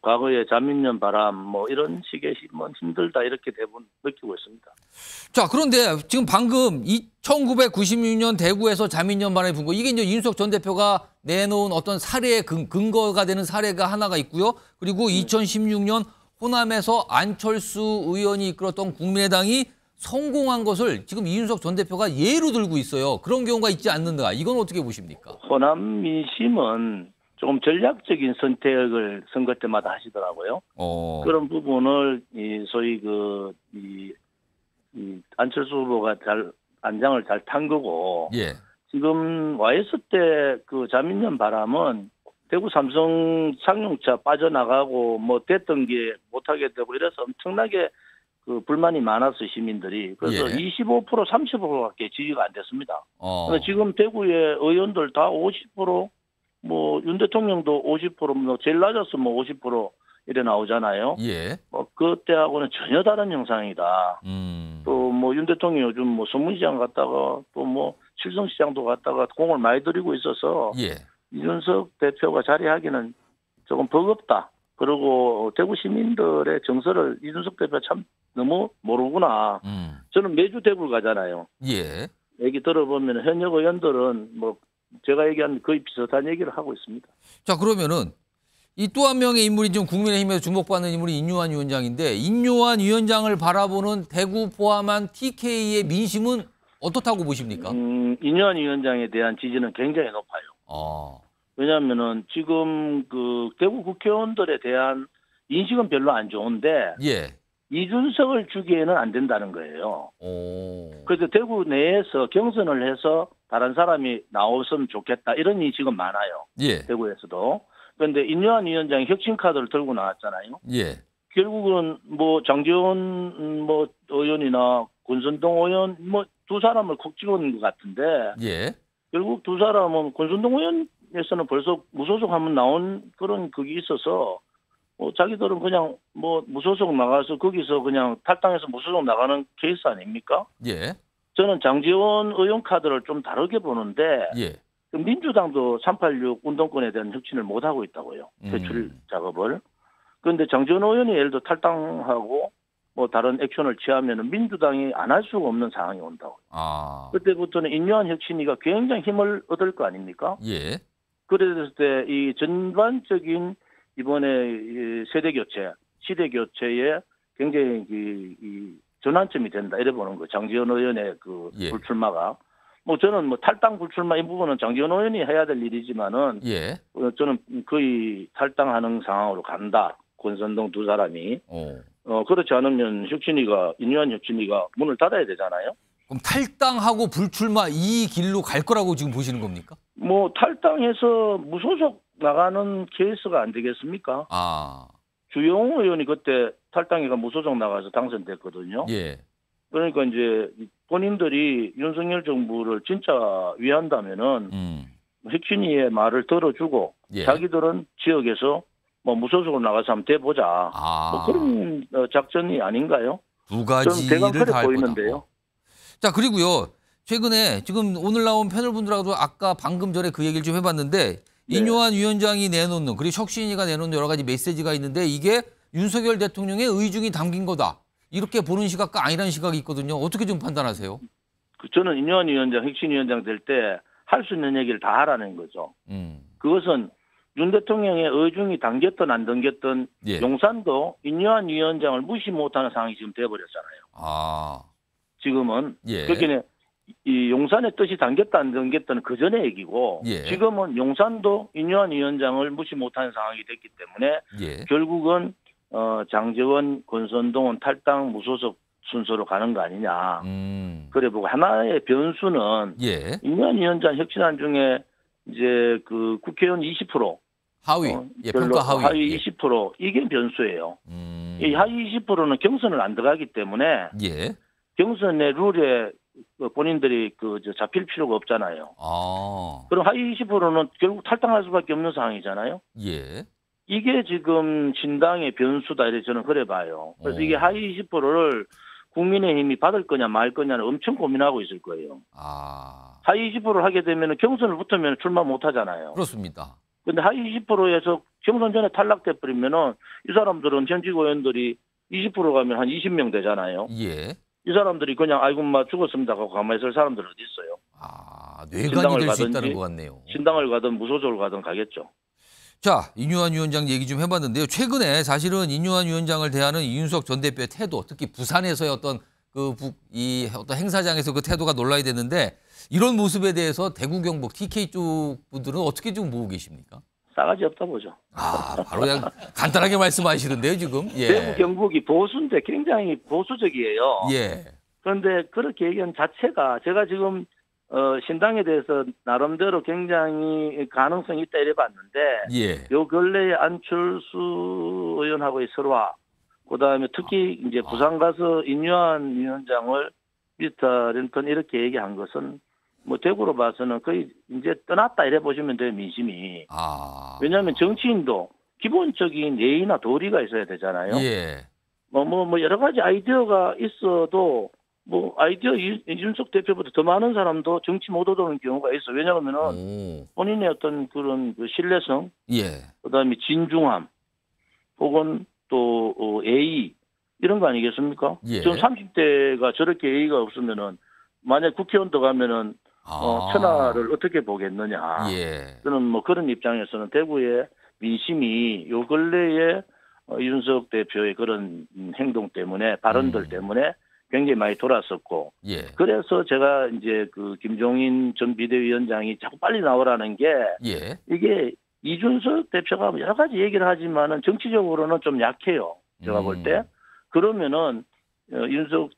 과거의 자민련 바람 뭐 이런 식의 힘들다 이렇게 대부분 느끼고 있습니다. 자, 그런데 지금 방금 1996년 대구에서 자민련 바람이 분 거 이게 이제 이준석 전 대표가 내놓은 어떤 사례의 근거가 되는 사례가 하나가 있고요. 그리고 2016년 호남에서 안철수 의원이 이끌었던 국민의당이 성공한 것을 지금 이준석 전 대표가 예로 들고 있어요. 그런 경우가 있지 않는가. 이건 어떻게 보십니까? 호남 민심은 조금 전략적인 선택을 선거 때마다 하시더라고요. 그런 부분을 소위 안철수 후보가 안장을 잘 탄 거고. 예. 지금 YS 때 그 자민련 바람은 대구 삼성 상용차 빠져나가고 뭐 됐던 게 못하게 되고 이래서 엄청나게 그 불만이 많았어 시민들이. 그래서 25% 30%밖에 지지가 안 됐습니다. 근데 지금 대구의 의원들 다 50% 뭐 윤 대통령도 50%뭐 제일 낮았으면 뭐 50% 이래 나오잖아요. 예. 뭐 그때하고는 전혀 다른 형상이다. 또 뭐 윤 대통령 요즘 뭐 서문시장 갔다가 또 뭐 칠성시장도 갔다가 공을 많이 들이고 있어서 이준석 대표가 자리하기는 조금 버겁다. 그리고 대구 시민들의 정서를 이준석 대표가 참 너무 모르구나. 저는 매주 대구를 가잖아요. 예. 얘기 들어보면 현역 의원들은 뭐 제가 얘기한 거의 비슷한 얘기를 하고 있습니다. 자, 그러면은 이 또 한 명의 인물이 좀 국민의힘에서 주목받는 인물이 인요한 위원장인데 인요한 위원장을 바라보는 대구 포함한 TK의 민심은 어떻다고 보십니까? 인요한 위원장에 대한 지지는 굉장히 높아요. 왜냐하면은 지금 그 대구 국회의원들에 대한 인식은 별로 안 좋은데 이준석을 주기에는 안 된다는 거예요. 그래서 대구 내에서 경선을 해서 다른 사람이 나왔으면 좋겠다 이런 인식은 많아요. 대구에서도. 그런데 인요한 위원장이 혁신 카드를 들고 나왔잖아요. 결국은 뭐 장제원 뭐 의원이나 권선동 의원 뭐 두 사람을 콕 집어넣은 것 같은데 결국 두 사람은 권선동 의원에서는 벌써 무소속 한번 나온 그런 그게 있어서 자기들은 그냥 뭐 무소속 나가서 거기서 그냥 탈당해서 무소속 나가는 케이스 아닙니까? 저는 장제원 의원 카드를 좀 다르게 보는데 민주당도 386 운동권에 대한 혁신을 못 하고 있다고요. 대출 작업을. 그런데 장제원 의원이 예를 들어 탈당하고 뭐 다른 액션을 취하면 민주당이 안 할 수가 없는 상황이 온다고요. 그때부터는 인요한 혁신이가 굉장히 힘을 얻을 거 아닙니까? 그랬을 때 이 전반적인 이번에 세대 교체, 시대 교체에 굉장히 이 전환점이 된다 이래 보는 거. 장제원 의원의 그 불출마가 뭐 저는 뭐 탈당 불출마 이 부분은 장제원 의원이 해야 될 일이지만은 저는 거의 탈당하는 상황으로 간다. 권선동 두 사람이 그렇지 않으면 인요한 혁신이가 문을 닫아야 되잖아요. 그럼 탈당하고 불출마 이 길로 갈 거라고 지금 보시는 겁니까? 뭐 탈당해서 무소속 나가는 케이스가 안 되겠습니까? 주영호 의원이 그때 탈당해가 무소속 나가서 당선됐거든요. 그러니까 이제 본인들이 윤석열 정부를 진짜 위한다면은 혁신위의 말을 들어주고 자기들은 지역에서 뭐 무소속으로 나가서 한번 돼보자. 뭐 그런 작전이 아닌가요? 두 가지를 다 할 보이는데요. 자, 그리고요. 최근에 지금 오늘 나온 패널분들하고도 아까 방금 전에 그 얘기를 좀 해봤는데 인요한 위원장이 내놓는 그리고 혁신위가 내놓는 여러 가지 메시지가 있는데 이게 윤석열 대통령의 의중이 담긴 거다. 이렇게 보는 시각과 아니라는 시각이 있거든요. 어떻게 좀 판단하세요? 저는 인요한 위원장, 혁신위원장 될 때 할 수 있는 얘기를 다 하라는 거죠. 그것은 윤 대통령의 의중이 담겼든 안 담겼든 용산도 인요한 위원장을 무시 못하는 상황이 지금 돼버렸잖아요. 지금은 그러니까 이 용산의 뜻이 담겼다 안 담겼다는 그 전의 얘기고 지금은 용산도 인요한 위원장을 무시 못하는 상황이 됐기 때문에 결국은 장제원, 권선동은 탈당 무소속 순서로 가는 거 아니냐. 그래 보고 하나의 변수는 인요한 위원장 혁신안 중에 이제 그 국회의원 20% 하위, 평가 하위 20% 이게 변수예요. 이 하위 20%는 경선을 안 들어가기 때문에 경선의 룰에 본인들이 잡힐 필요가 없잖아요. 그럼 하위 20%는 결국 탈당할 수밖에 없는 상황이잖아요. 이게 지금 신당의 변수다 이렇게 저는 그래 봐요. 그래서 이게 하위 20%를 국민의힘이 받을 거냐 말 거냐를 엄청 고민하고 있을 거예요. 하위 20%를 하게 되면 경선을 붙으면 출마 못 하잖아요. 그렇습니다. 근데 하위 20%에서 경선 전에 탈락돼 버리면은 이 사람들은 현직 의원들이 20% 가면 한 20명 되잖아요. 이 사람들이 그냥 아이고 마 죽었습니다 하고 가만히 있을 사람들은 어디 있어요? 뇌관이 될 수 있다는 것 같네요. 신당을 가든 무소속을 가든 가겠죠. 자, 인요한 위원장 얘기 좀 해봤는데요. 최근에 사실은 인요한 위원장을 대하는 이준석 전 대표의 태도, 특히 부산에서의 어떤 어떤 행사장에서 그 태도가 논란이 됐는데 이런 모습에 대해서 대구 경북 TK 쪽 분들은 어떻게 좀 보고 계십니까? 싸가지 없다 보죠. 바로 그냥 간단하게 말씀하시는데요, 지금. 대구 경북이 보수인데 굉장히 보수적이에요. 그런데 그렇게 얘기한 자체가 제가 지금 신당에 대해서 나름대로 굉장히 가능성이 있다 이래 봤는데 요 근래에 안철수 의원하고의 설화 그다음에 특히 이제 부산 가서 인요한 위원장을 미스터 랜턴 이렇게 얘기한 것은 뭐 대구로 봐서는 거의 이제 떠났다 이래 보시면 돼요, 민심이. 왜냐하면 정치인도 기본적인 예의나 도리가 있어야 되잖아요. 뭐 여러 가지 아이디어가 있어도 뭐 아이디어 이준석 대표보다 더 많은 사람도 정치 못 오도는 경우가 있어. 왜냐하면은 본인의 어떤 그런 그 신뢰성, 그다음에 진중함, 혹은 또 예의 이런 거 아니겠습니까? 지금 30대가 저렇게 예의가 없으면은 만약 국회의원 들어가면은 천하를 어떻게 보겠느냐. 저는 뭐 그런 입장에서는 대구의 민심이 요 근래에 이준석 대표의 그런 행동 때문에 발언들 때문에 굉장히 많이 돌았었고 그래서 제가 이제 그 김종인 전 비대위원장이 자꾸 빨리 나오라는 게 이게 이준석 대표가 여러 가지 얘기를 하지만은 정치적으로는 좀 약해요. 제가 볼 때. 그러면은 이준석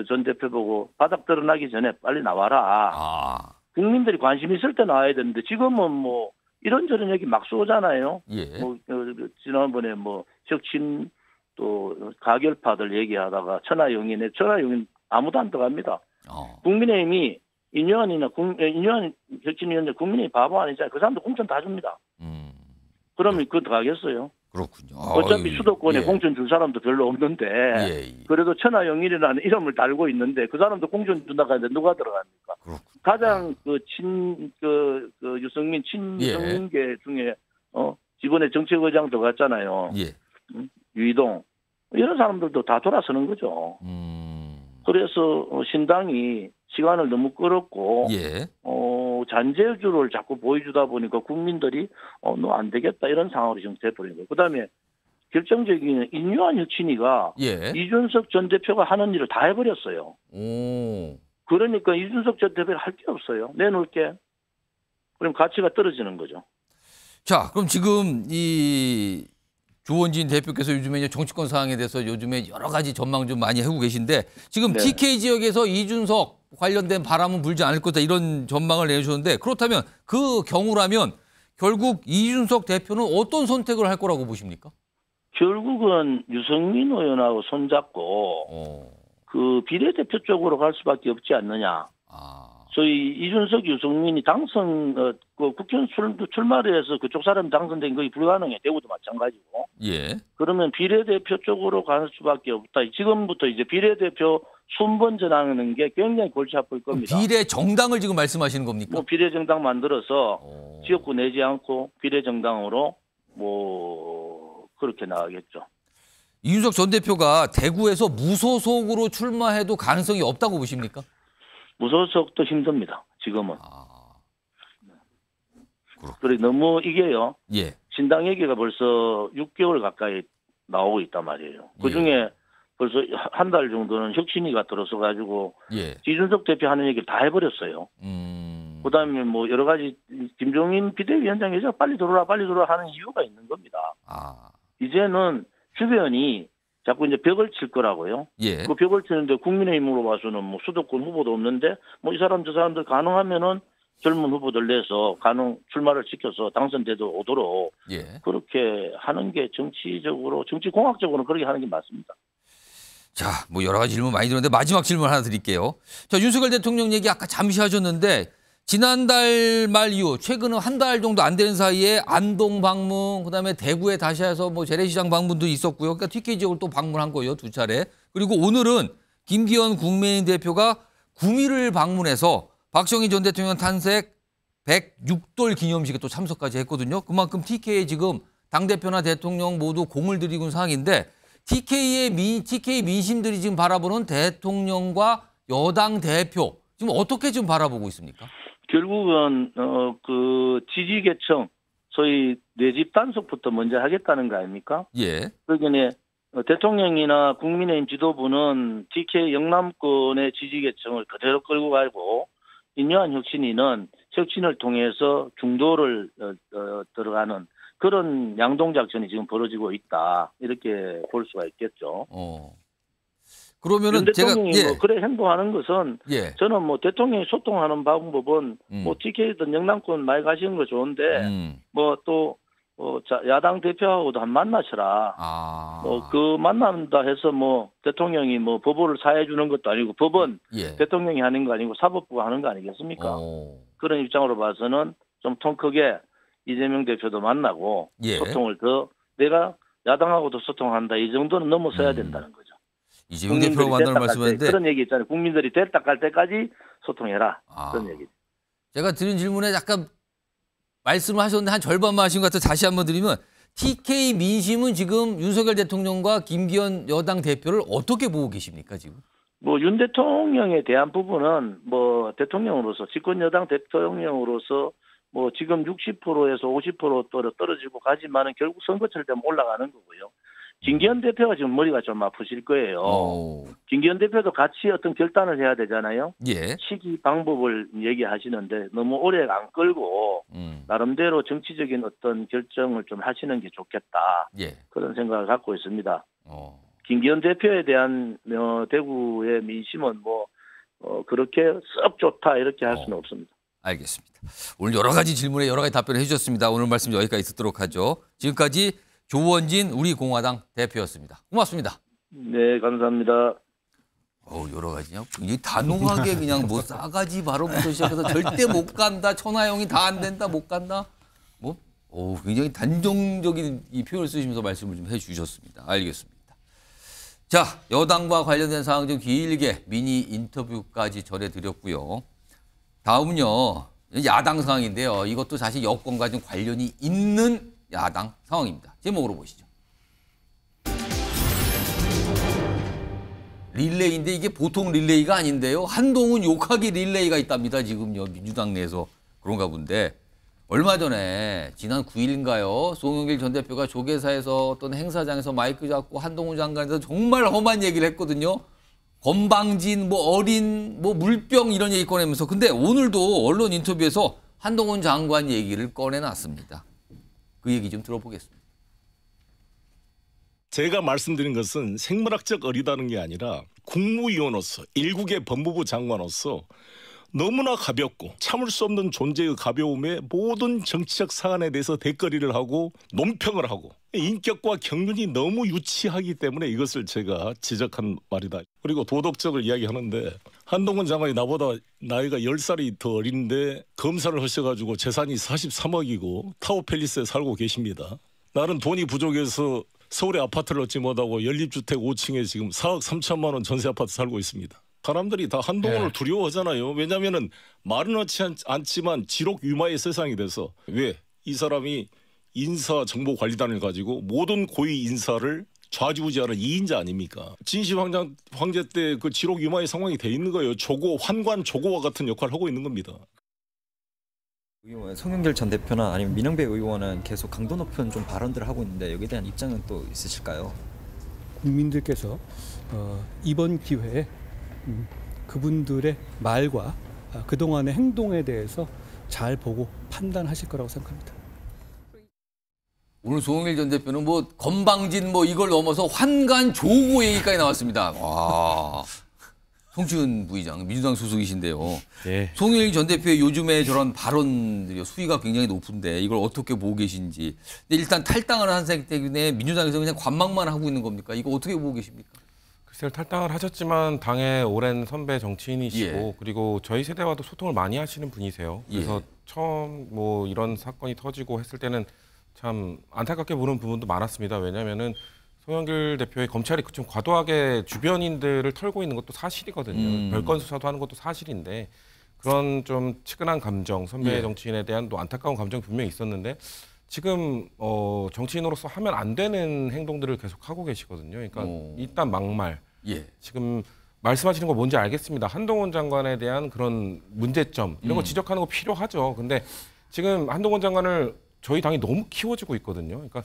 전 대표 보고 바닥 드러나기 전에 빨리 나와라. 국민들이 관심 있을 때 나와야 되는데 지금은 뭐 이런저런 얘기 막 쏘잖아요. 뭐 지난번에 뭐 혁신 또 가결파들 얘기하다가 천하용인 아무도 안 들어갑니다. 국민의힘이 인요한 혁신위원장 국민의힘 바보 아니잖아요. 그 사람도 공천 다 줍니다. 그러면 그거 들어가겠어요? 그렇군요. 어차피 수도권에 공천 줄 사람도 별로 없는데 그래도 천하용인이라는 이름을 달고 있는데 그 사람도 공천 준다고 하는데 누가 들어갑니까? 가장 유승민 친정계 중에 이번에 정책의장 들어갔잖아요. 유이동 이런 사람들도 다 돌아서는 거죠. 그래서 신당이 시간을 너무 끌었고 잔재주를 자꾸 보여주다 보니까 국민들이 너 안 되겠다 이런 상황으로 지금 돼버린 거예요. 그다음에 결정적인 인요한 혁신위가 이준석 전 대표가 하는 일을 다 해버렸어요. 그러니까 이준석 전 대표가 할 게 없어요. 내놓을게. 그럼 가치가 떨어지는 거죠. 자, 그럼 지금 이 조원진 대표께서 요즘에 이제 정치권 상황에 대해서 요즘에 여러 가지 전망 좀 많이 하고 계신데 지금 TK 지역에서 이준석 관련된 바람은 불지 않을 거다 이런 전망을 내주셨는데 그렇다면 그 경우라면 결국 이준석 대표는 어떤 선택을 할 거라고 보십니까? 결국은 유승민 의원하고 손잡고 그 비례대표 쪽으로 갈 수밖에 없지 않느냐. 소위 이준석, 유승민이 당선 그 국회의원 출마를 해서 그쪽 사람이 당선된 거의 불가능해. 대구도 마찬가지고. 예. 그러면 비례대표 쪽으로 갈 수밖에 없다. 지금부터 이제 비례대표 순번 전하는 게 굉장히 골치 아플 겁니다. 비례 정당을 지금 말씀하시는 겁니까? 뭐 비례 정당 만들어서 지역구 내지 않고 비례 정당으로 뭐 그렇게 나가겠죠. 이준석 전 대표가 대구에서 무소속으로 출마해도 가능성이 없다고 보십니까? 무소속도 힘듭니다. 지금은. 그래 너무 이게요. 예. 신당 얘기가 벌써 6개월 가까이 나오고 있단 말이에요. 그 중에 벌써 한 달 정도는 혁신위가 들어서 가지고 이준석 대표 하는 얘기를 다 해버렸어요. 그다음에 뭐 여러 가지 김종인 비대위원장이 빨리 들어라 하는 이유가 있는 겁니다. 이제는 주변이 자꾸 이제 벽을 칠 거라고요. 예. 그 벽을 치는데 국민의힘으로 봐서는 뭐 수도권 후보도 없는데 뭐 이 사람 저 사람들 가능하면은 젊은 후보들 내서 출마를 시켜서 당선돼도 오도록 그렇게 하는 게 정치공학적으로 그렇게 하는 게 맞습니다. 자, 뭐 여러 가지 질문 많이 들었는데 마지막 질문 하나 드릴게요. 자, 윤석열 대통령 얘기 아까 잠시 하셨는데 지난달 말 이후 최근은 한 달 정도 안 되는 사이에 안동 방문, 그다음에 대구에 다시 해서 뭐 재래시장 방문도 있었고요. 그러니까 TK 지역을 또 방문한 거예요, 2차례. 그리고 오늘은 김기현 국민의힘 대표가 구미를 방문해서 박정희 전 대통령 탄생 106돌 기념식에 또 참석까지 했거든요. 그만큼 TK에 지금 당대표나 대통령 모두 공을 들이고 있는 상황인데 TK 민심들이 지금 바라보는 대통령과 여당 대표 지금 어떻게 좀 바라보고 있습니까? 결국은 그 지지 계층 소위 내 집 단속부터 먼저 하겠다는 거 아닙니까? 예. 그러니까 대통령이나 국민의힘 지도부는 TK 영남권의 지지 계층을 그대로 끌고 가고 인요한 혁신위는 혁신을 통해서 중도를 들어가는 그런 양동작전이 지금 벌어지고 있다. 이렇게 볼 수가 있겠죠. 그러면은 대통령이 제가 뭐 그래 행동하는 것은 저는 뭐 대통령이 소통하는 방법은 뭐 TK든 영남권 많이 가시는 거 좋은데 뭐 또 야당 대표하고도 한 만나셔라. 뭐 그 만난다 해서 뭐 대통령이 뭐 법을 사해 주는 것도 아니고 법은 대통령이 하는 거 아니고 사법부가 하는 거 아니겠습니까? 그런 입장으로 봐서는 좀 통 크게 이재명 대표도 만나고 소통을 더 내가 야당하고도 소통한다 이 정도는 넘어서야 된다는 거죠. 이재명 대표가 만나는 말씀인데 그런 얘기 있잖아요. 국민들이 됐다 갈 때까지 소통해라. 그런 얘기. 제가 드린 질문에 약간 말씀을 하셨는데 한 절반만 하신 것 같아서 다시 한번 드리면 TK 민심은 지금 윤석열 대통령과 김기현 여당 대표를 어떻게 보고 계십니까 지금? 뭐 윤 대통령에 대한 부분은 뭐 대통령으로서 집권 여당 대통령으로서 뭐 지금 60%에서 50% 떨어지고 가지만은 결국 선거철 되면 올라가는 거고요. 김기현 대표가 지금 머리가 좀 아프실 거예요. 김기현 대표도 같이 어떤 결단을 해야 되잖아요. 시기 방법을 얘기하시는데 너무 오래 안 끌고 나름대로 정치적인 어떤 결정을 좀 하시는 게 좋겠다. 그런 생각을 갖고 있습니다. 김기현 대표에 대한 대구의 민심은 뭐 그렇게 썩 좋다 이렇게 할 수는 없습니다. 알겠습니다. 오늘 여러 가지 질문에 여러 가지 답변을 해주셨습니다. 오늘 말씀 여기까지 듣도록 하죠. 지금까지 조원진 우리공화당 대표였습니다. 고맙습니다. 네, 감사합니다. 여러 가지요. 굉장히 단호하게 그냥 뭐 싸가지 발언부터 시작해서 절대 못 간다. 천하영이 다 안 된다. 못 간다. 뭐, 굉장히 단정적인 이 표현을 쓰시면서 말씀을 좀 해주셨습니다. 알겠습니다. 자, 여당과 관련된 사항 좀 길게 미니 인터뷰까지 전해드렸고요. 다음은요, 야당 상황인데요. 이것도 사실 여권과 좀 관련이 있는 야당 상황입니다. 제목으로 보시죠. 릴레이인데 이게 보통 릴레이가 아닌데요. 한동훈 욕하기 릴레이가 있답니다. 지금요. 민주당 내에서 그런가 본데 얼마 전에 지난 9일인가요. 송영길 전 대표가 조계사에서 어떤 행사장에서 마이크 잡고 한동훈 장관에서 정말 험한 얘기를 했거든요. 건방진, 어린, 물병 이런 얘기 꺼내면서. 근데 오늘도 언론 인터뷰에서 한동훈 장관 얘기를 꺼내놨습니다. 그 얘기 좀 들어보겠습니다. 제가 말씀드린 것은 생물학적 어리다는 게 아니라 국무위원으로서 일국의 법무부 장관으로서 너무나 가볍고 참을 수 없는 존재의 가벼움에 모든 정치적 사안에 대해서 대거리를 하고 논평을 하고 인격과 경륜이 너무 유치하기 때문에 이것을 제가 지적한 말이다. 그리고 도덕적을 이야기하는데 한동훈 장관이 나보다 나이가 10살이 더 어린데 검사를 하셔가지고 재산이 43억이고 타워팰리스에 살고 계십니다. 나는 돈이 부족해서 서울에 아파트를 얻지 못하고 연립주택 5층에 지금 4억 3천만 원 전세 아파트 살고 있습니다. 사람들이 다 한동훈을 두려워하잖아요. 왜냐하면 말은 하지 않지만 지록 유마의 세상이 돼서 왜 이 사람이 인사정보관리단을 가지고 모든 고위 인사를 좌지우지하는 2인자 아닙니까? 진시 황제 때 그 지록 유마의 상황이 돼 있는 거예요. 조고, 환관 조고와 같은 역할을 하고 있는 겁니다. 의원 송영길 전 대표나 아니면 민영배 의원은 계속 강도 높은 좀 발언들을 하고 있는데 여기에 대한 입장은 또 있으실까요? 국민들께서 이번 기회에 그분들의 말과 그동안의 행동에 대해서 잘 보고 판단하실 거라고 생각합니다. 오늘 송영길 전 대표는 뭐 건방진 뭐 이걸 넘어서 환관 조고 얘기까지 나왔습니다. 와. 송치훈 부의장, 민주당 소속이신데요. 네. 송영길 전 대표의 요즘에 저런 발언들이 수위가 굉장히 높은데 이걸 어떻게 보고 계신지. 근데 일단 탈당을 한 상태 때문에 민주당에서 그냥 관망만 하고 있는 겁니까? 이거 어떻게 보고 계십니까? 글쎄요, 탈당을 하셨지만 당의 오랜 선배 정치인이시고 그리고 저희 세대와도 소통을 많이 하시는 분이세요. 그래서 처음 뭐 이런 사건이 터지고 했을 때는 참 안타깝게 보는 부분도 많았습니다. 왜냐하면은 송영길 대표의 검찰이 좀 과도하게 주변인들을 털고 있는 것도 사실이거든요. 별건 수사도 하는 것도 사실인데 그런 좀 측은한 감정, 선배 정치인에 대한 또 안타까운 감정이 분명히 있었는데 지금 정치인으로서 하면 안 되는 행동들을 계속 하고 계시거든요. 그러니까 일단 막말. 지금 말씀하시는 거 뭔지 알겠습니다. 한동훈 장관에 대한 그런 문제점 이런 거 지적하는 거 필요하죠. 근데 지금 한동훈 장관을 저희 당이 너무 키워주고 있거든요. 그러니까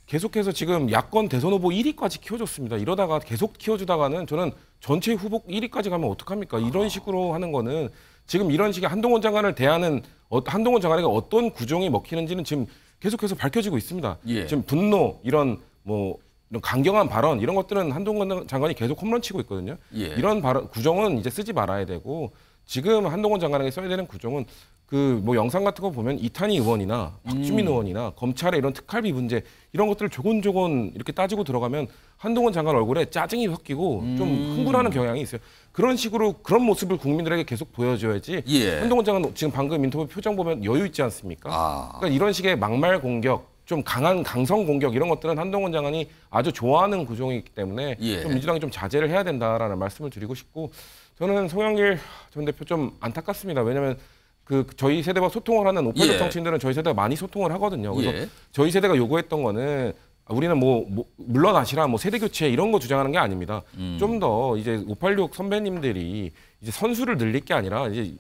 계속해서 지금 야권 대선 후보 1위까지 키워줬습니다. 이러다가 계속 키워주다가는 저는 전체 후보 1위까지 가면 어떡합니까? 이런 식으로 하는 거는 지금 이런 식의 한동훈 장관을 대하는 한동훈 장관에게 어떤 구종이 먹히는지는 지금 계속해서 밝혀지고 있습니다. 지금 분노 이런 뭐 이런 강경한 발언 이런 것들은 한동훈 장관이 계속 홈런 치고 있거든요. 이런 구종은 이제 쓰지 말아야 되고 지금 한동훈 장관에게 써야 되는 구종은 그 뭐 영상 같은 거 보면 이탄희 의원이나 박주민 의원이나 검찰의 이런 특활비 문제 이런 것들을 조곤조곤 이렇게 따지고 들어가면 한동훈 장관 얼굴에 짜증이 섞이고 좀 흥분하는 경향이 있어요. 그런 식으로 그런 모습을 국민들에게 계속 보여줘야지. 한동훈 장관 지금 방금 인터뷰 표정 보면 여유 있지 않습니까? 그러니까 이런 식의 막말 공격, 좀 강한 강성 공격 이런 것들은 한동훈 장관이 아주 좋아하는 구종이기 때문에 좀 민주당이 좀 자제를 해야 된다라는 말씀을 드리고 싶고 저는 송영길 전 대표 좀 안타깝습니다. 왜냐하면 그 저희 세대와 소통을 하는 오팔육 정치인들은 저희 세대가 많이 소통을 하거든요. 그래서 저희 세대가 요구했던 거는 우리는 뭐 물러나시라 뭐 세대 교체 이런 거 주장하는 게 아닙니다. 좀 더 이제 586 선배님들이 이제 선수를 늘릴 게 아니라 이제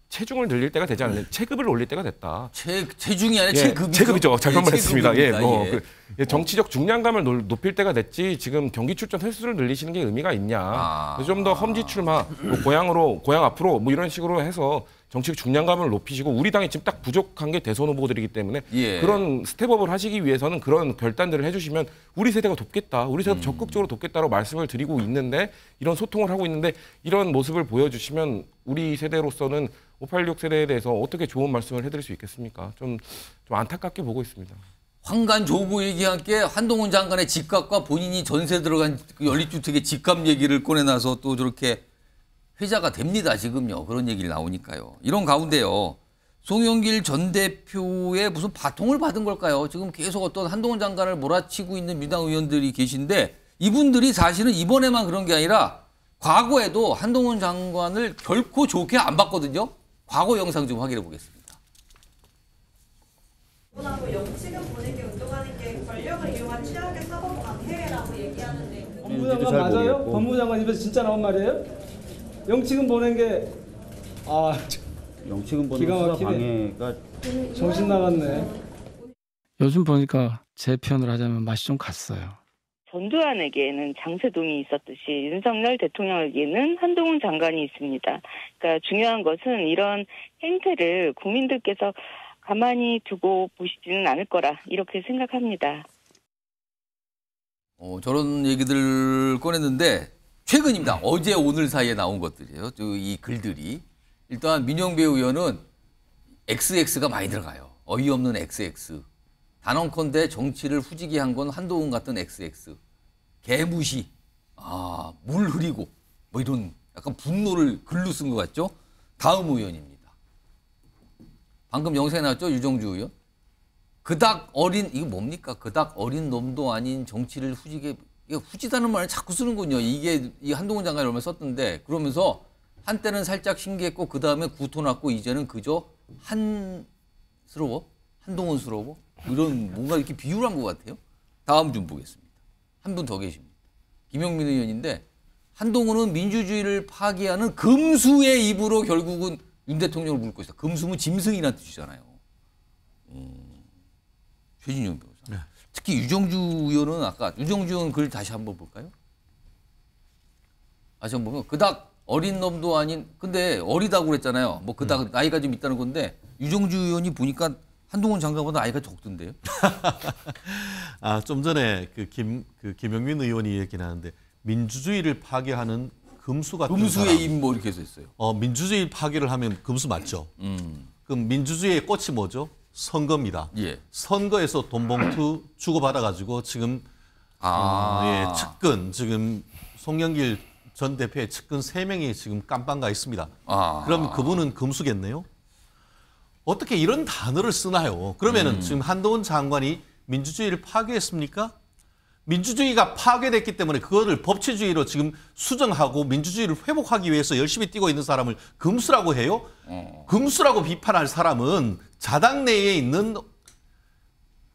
체중을 늘릴 때가 되지 않느냐. 체급을 올릴 때가 됐다. 체중이 아니라 체급이죠. 체급이죠. 잘 말씀했습니다. 정치적 중량감을 높일 때가 됐지 지금 경기 출전 횟수를 늘리시는 게 의미가 있냐. 좀 더 험지 출마, 뭐 고향 앞으로 뭐 이런 식으로 해서 정치적 중량감을 높이시고 우리 당이 지금 딱 부족한 게 대선 후보들이기 때문에 그런 스텝업을 하시기 위해서는 그런 결단들을 해주시면 우리 세대가 돕겠다. 우리 세대가 적극적으로 돕겠다고 말씀을 드리고 있는데 이런 소통을 하고 있는데 이런 모습을 보여주시면 우리 세대로서는 586 세대에 대해서 어떻게 좋은 말씀을 해드릴 수 있겠습니까? 좀 안타깝게 보고 있습니다. 황관 조고 얘기한 게 한동훈 장관의 집값과 본인이 전세 들어간 그 연립주택의 집값 얘기를 꺼내놔서 또 저렇게 회자가 됩니다. 지금요. 그런 얘기를 나오니까요. 이런 가운데요. 송영길 전 대표의 무슨 바통을 받은 걸까요? 지금 계속 어떤 한동훈 장관을 몰아치고 있는 민주당 의원들이 계신데 이분들이 사실은 이번에만 그런 게 아니라 과거에도 한동훈 장관을 결코 좋게 안 봤거든요. 과거 영상 좀 확인해 보겠습니다. 영치금 보낸 게 운동하는 게 권력을 이용한 최악의 사법 방해라고 얘기하는데 법무장관 맞아요? 법무장관 입에서 진짜 나온 말이에요? 영치금 보낸 게 영치금 보낸 수사 방해가 정신 나갔네. 요즘 보니까 제 표현을 하자면 맛이 좀 갔어요. 전두환에게는 장세동이 있었듯이 윤석열 대통령에게는 한동훈 장관이 있습니다. 그러니까 중요한 것은 이런 행태를 국민들께서 가만히 두고 보시지는 않을 거라 이렇게 생각합니다. 저런 얘기들 꺼냈는데 최근입니다. 어제 오늘 사이에 나온 것들이에요. 이 글들이. 일단 민영배 의원은 XX가 많이 들어가요. 어이없는 XX. 단언컨대 정치를 후지게 한 건 한동훈 같은 XX. 개무시. 물 흐리고 뭐 이런 약간 분노를 글로 쓴 것 같죠? 다음 의원입니다. 방금 영상에 나왔죠? 유정주 의원. 그닥 어린 이거 뭡니까? 그닥 어린 놈도 아닌 정치를 후지게 이거 후지다는 말을 자꾸 쓰는군요. 이게 이 한동훈 장관이 얼마 썼던데 그러면서 한때는 살짝 신기했고 그 다음에 구토났고 이제는 그저 한동훈스러워 이런 뭔가 이렇게 비유를 한 것 같아요. 다음 좀 보겠습니다. 한 분 더 계십니다. 김영민 의원인데 한동훈은 민주주의를 파괴하는 금수의 입으로 결국은 윤 대통령을 물고 있다. 금수는 짐승이라는 뜻이잖아요. 최진영 변호사. 네. 특히 유정주 의원은 아까 유정주 의원 글 다시 한번 볼까요? 다시 한번 보면 그닥 어린 놈도 아닌 근데 어리다고 그랬잖아요. 뭐 그닥 나이가 좀 있다는 건데 유정주 의원이 보니까 한동훈 장관보다 나이가 적던데요? 좀 전에 김영민 의원이 얘기는 하는데 민주주의를 파괴하는 금수 같은 금수의 입 뭐 이렇게 썼어요. 민주주의 파괴를 하면 금수 맞죠. 그럼 민주주의의 꽃이 뭐죠? 선거입니다. 예. 선거에서 돈봉투 주고받아가지고 지금 측근 지금 송영길 전 대표의 측근 3명이 지금 깜빵 가 있습니다. 그럼 그분은 금수겠네요? 어떻게 이런 단어를 쓰나요? 그러면은 지금 한동훈 장관이 민주주의를 파괴했습니까? 민주주의가 파괴됐기 때문에 그거를 법치주의로 지금 수정하고 민주주의를 회복하기 위해서 열심히 뛰고 있는 사람을 금수라고 해요? 금수라고 비판할 사람은 자당 내에 있는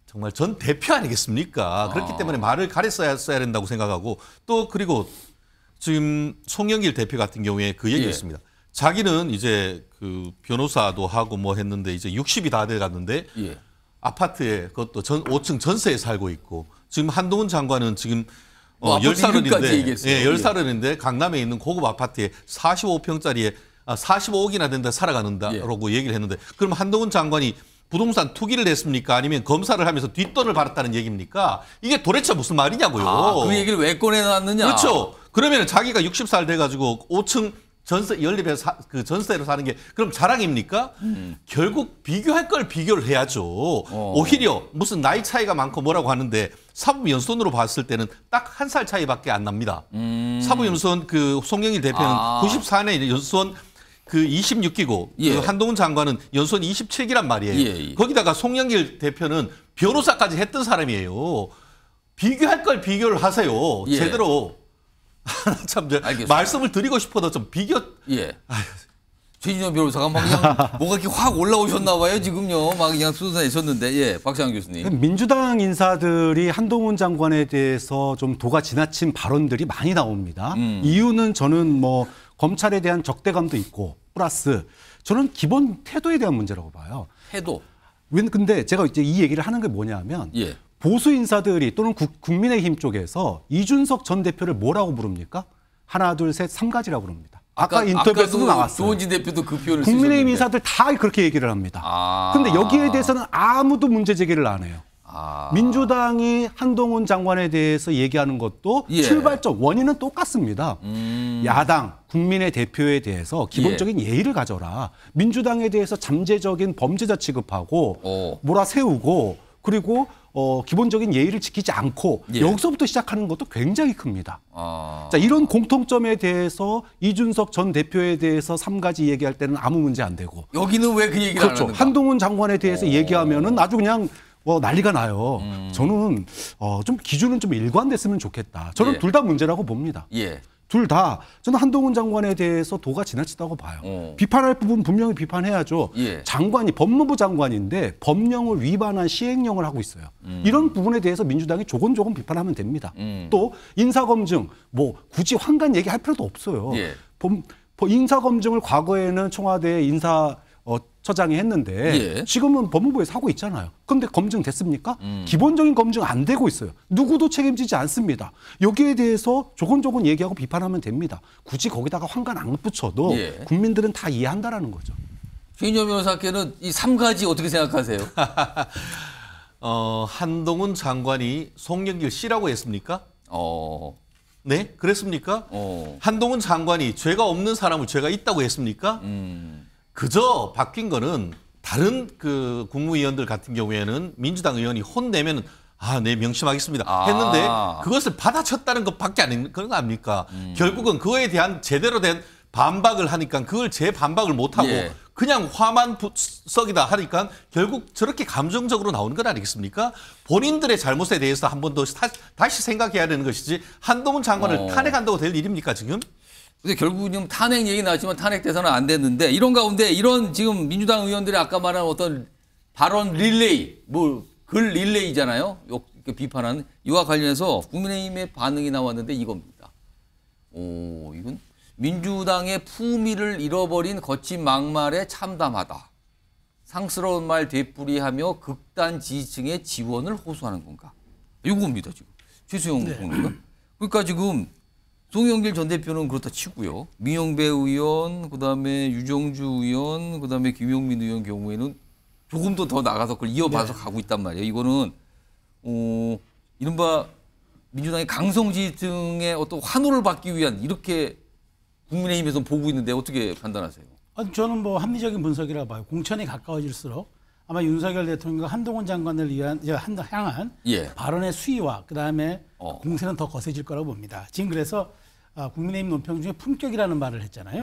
정말 전 대표 아니겠습니까? 그렇기 때문에 말을 가렸어야 된다고 생각하고 또 그리고 지금 송영길 대표 같은 경우에 그 얘기했습니다. 자기는 이제 그 변호사도 하고 뭐 했는데 이제 60이 다 돼 갔는데 아파트에 그것도 5층 전세에 살고 있고 지금 한동훈 장관은 지금 10살인데 강남에 있는 고급 아파트에 45평짜리에 45억이나 된다 살아가는다라고 얘기를 했는데 그럼 한동훈 장관이 부동산 투기를 했습니까? 아니면 검사를 하면서 뒷돈을 받았다는 얘기입니까? 이게 도대체 무슨 말이냐고요. 그 얘기를 왜 꺼내놨느냐. 그렇죠. 그러면 자기가 60살 돼가지고 5층 전세 연립에 그 전세로 사는 게 그럼 자랑입니까? 결국 비교할 걸 비교를 해야죠. 오히려 무슨 나이 차이가 많고 뭐라고 하는데 사법연수원으로 봤을 때는 딱 1살 차이밖에 안 납니다. 사법연수원 그 송영길 대표는 94년 연수원 그 26기고 그 한동훈 장관은 연수원 27기란 말이에요. 거기다가 송영길 대표는 변호사까지 했던 사람이에요. 비교할 걸 비교를 하세요. 제대로. 참 말씀을 드리고 싶어도 좀 비교. 최진영 변호사가 막 그냥 뭐가 이렇게 확 올라오셨나 봐요 지금요. 막 그냥 쏟아내셨는데 박상현 교수님. 민주당 인사들이 한동훈 장관에 대해서 좀 도가 지나친 발언들이 많이 나옵니다. 이유는 저는 뭐 검찰에 대한 적대감도 있고 플러스 저는 기본 태도에 대한 문제라고 봐요. 태도. 근데 제가 이제 이 얘기를 하는 게 뭐냐면. 보수 인사들이 또는 국민의힘 쪽에서 이준석 전 대표를 뭐라고 부릅니까? 하나, 둘, 셋, 3가지라고 부릅니다. 아까 인터뷰에서도 나왔어요. 조원진 대표도 그 표현을 국민의힘 인사들 다 그렇게 얘기를 합니다. 그런데 여기에 대해서는 아무도 문제 제기를 안 해요. 민주당이 한동훈 장관에 대해서 얘기하는 것도 출발점, 원인은 똑같습니다. 야당, 국민의 대표에 대해서 기본적인 예의를 가져라. 민주당에 대해서 잠재적인 범죄자 취급하고 몰아세우고 그리고 기본적인 예의를 지키지 않고 여기서부터 시작하는 것도 굉장히 큽니다. 자, 이런 공통점에 대해서 이준석 전 대표에 대해서 3가지 얘기할 때는 아무 문제 안 되고 여기는 왜 그 얘기를 안 하는가? 한동훈 장관에 대해서 얘기하면은 아주 그냥 난리가 나요. 저는 좀 기준은 좀 일관됐으면 좋겠다. 저는 둘 다 문제라고 봅니다. 둘 다 저는 한동훈 장관에 대해서 도가 지나치다고 봐요. 비판할 부분 분명히 비판해야죠. 장관이 법무부 장관인데 법령을 위반한 시행령을 하고 있어요. 이런 부분에 대해서 민주당이 조곤조곤 비판하면 됩니다. 또 인사검증 뭐 굳이 환관 얘기할 필요도 없어요. 인사검증을 과거에는 청와대 인사처장이 했는데 지금은 법무부에서 하고 있잖아요. 그런데 검증됐습니까? 기본적인 검증 안 되고 있어요. 누구도 책임지지 않습니다. 여기에 대해서 조곤조곤 얘기하고 비판하면 됩니다. 굳이 거기다가 환관 안 붙여도 국민들은 다 이해한다라는 거죠. 최인영 변호사께는 이 3가지 어떻게 생각하세요? 한동훈 장관이 송영길 씨라고 했습니까? 네? 그랬습니까? 한동훈 장관이 죄가 없는 사람을 죄가 있다고 했습니까? 그저 바뀐 거는 다른 그 국무위원들 같은 경우에는 민주당 의원이 혼내면은 네, 명심하겠습니다. 했는데 그것을 받아쳤다는 것밖에 안 그런 거 아닙니까? 결국은 그거에 대한 제대로 된 반박을 하니까 그걸 재반박을 못하고 그냥 화만 썩이다 하니까 결국 저렇게 감정적으로 나오는 건 아니겠습니까? 본인들의 잘못에 대해서 한 번 더 다시 생각해야 되는 것이지 한동훈 장관을 탄핵한다고 될 일입니까 지금? 근데 결국은 지금 탄핵 얘기 나왔지만 탄핵돼서는 안 됐는데 이런 가운데 이런 지금 민주당 의원들이 아까 말한 어떤 발언 릴레이, 글 릴레이잖아요. 비판하는 이와 관련해서 국민의힘의 반응이 나왔는데 이겁니다. 이건 민주당의 품위를 잃어버린 거친 막말에 참담하다. 상스러운 말 되풀이하며 극단 지지층의 지원을 호소하는 건가? 이겁니다 지금 최수영 총리가. 그러니까 지금 송영길 전 대표는 그렇다 치고요. 민영배 의원, 그다음에 유정주 의원, 그다음에 김용민 의원 경우에는 조금 더 나가서 그걸 이어봐서 가고 있단 말이에요. 이거는 이른바 민주당의 강성 지지층의 어떤 환호를 받기 위한 이렇게 국민의힘에서 보고 있는데 어떻게 판단하세요? 저는 뭐 합리적인 분석이라 봐요. 공천이 가까워질수록 아마 윤석열 대통령과 한동훈 장관을 향한 발언의 수위와 그다음에 공세는 더 거세질 거라고 봅니다. 지금 그래서 국민의힘 논평 중에 품격이라는 말을 했잖아요.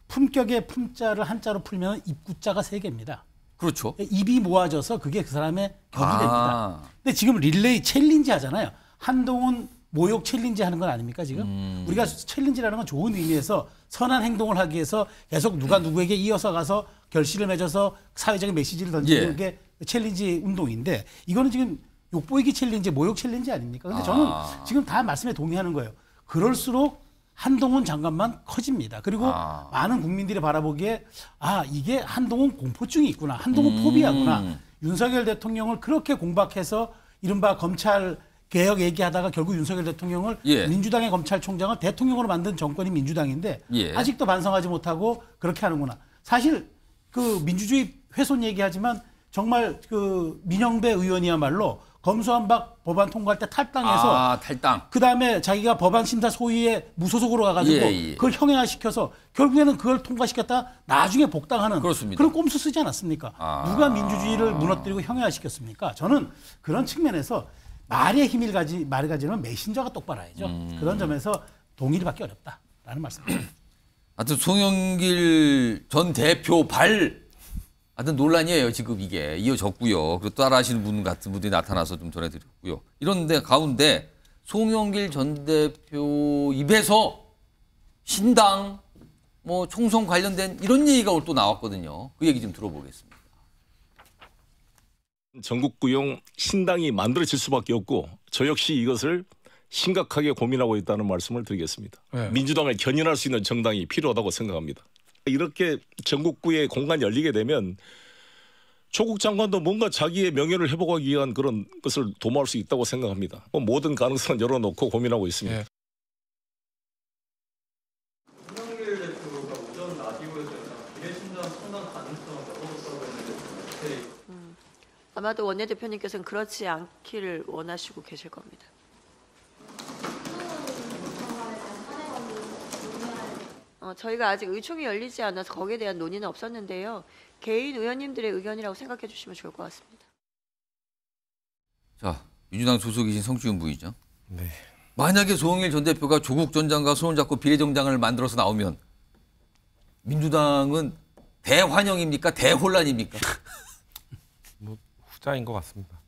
품격의 품자를 한자로 풀면 입구자가 3개입니다. 그렇죠. 입이 모아져서 그게 그 사람의 격이 됩니다. 근데 지금 릴레이 챌린지 하잖아요. 한동훈 모욕 챌린지 하는 건 아닙니까 지금? 우리가 챌린지라는 건 좋은 의미에서 선한 행동을 하기 위해서 계속 누가 누구에게 이어서 가서 결실을 맺어서 사회적인 메시지를 던지는 게 챌린지 운동인데 이거는 지금 욕보이기 챌린지, 모욕 챌린지 아닙니까? 근데 저는 지금 다 말씀에 동의하는 거예요. 그럴수록 한동훈 장관만 커집니다. 그리고 많은 국민들이 바라보기에 이게 한동훈 공포증이 있구나. 한동훈 포비아구나. 윤석열 대통령을 그렇게 공박해서 이른바 검찰 개혁 얘기하다가 결국 윤석열 대통령을 민주당의 검찰총장을 대통령으로 만든 정권이 민주당인데 아직도 반성하지 못하고 그렇게 하는구나. 사실 그 민주주의 훼손 얘기하지만 정말 그 민영배 의원이야말로 검수완박 법안 통과할 때 탈당해서 탈당. 그다음에 자기가 법안 심사 소위에 무소속으로 가가지고 그걸 형해화시켜서 결국에는 그걸 통과시켰다 나중에 복당하는 그런 꼼수 쓰지 않았습니까? 누가 민주주의를 무너뜨리고 형해화시켰습니까? 저는 그런 측면에서 말의 힘을 가지면 메신저가 똑바라야죠. 그런 점에서 동의를 받기 어렵다라는 말씀입니다. 하여튼 송영길 전 대표 하여튼 논란이에요. 지금 이게 이어졌고요. 그리고 따라하시는 분 같은 분들이 나타나서 좀 전해드렸고요. 이런데 가운데 송영길 전 대표 입에서 신당 총선 관련된 이런 얘기가 오늘 또 나왔거든요. 그 얘기 좀 들어보겠습니다. 전국구용 신당이 만들어질 수밖에 없고 저 역시 이것을 심각하게 고민하고 있다는 말씀을 드리겠습니다. 민주당을 견인할 수 있는 정당이 필요하다고 생각합니다. 이렇게 전국구의 공간이 열리게 되면 조국 장관도 뭔가 자기의 명예를 회복하기 위한 그런 것을 도모할 수 있다고 생각합니다. 모든 가능성을 열어놓고 고민하고 있습니다. 윤석열 대표가 오전 라디오에서 비례신당 창당 가능성을 열어놓았다고 했는데 아마도 원내대표님께서는 그렇지 않기를 원하시고 계실 겁니다. 저희가 아직 의총이 열리지 않아서 거기에 대한 논의는 없었는데요. 개인 의원님들의 의견이라고 생각해 주시면 좋을 것 같습니다. 자, 민주당 소속이신 성주현 부의장. 네. 만약에 송영길 전 대표가 조국 전 장관 손을 잡고 비례정당을 만들어서 나오면 민주당은 대환영입니까? 대혼란입니까? 후자인 것 같습니다.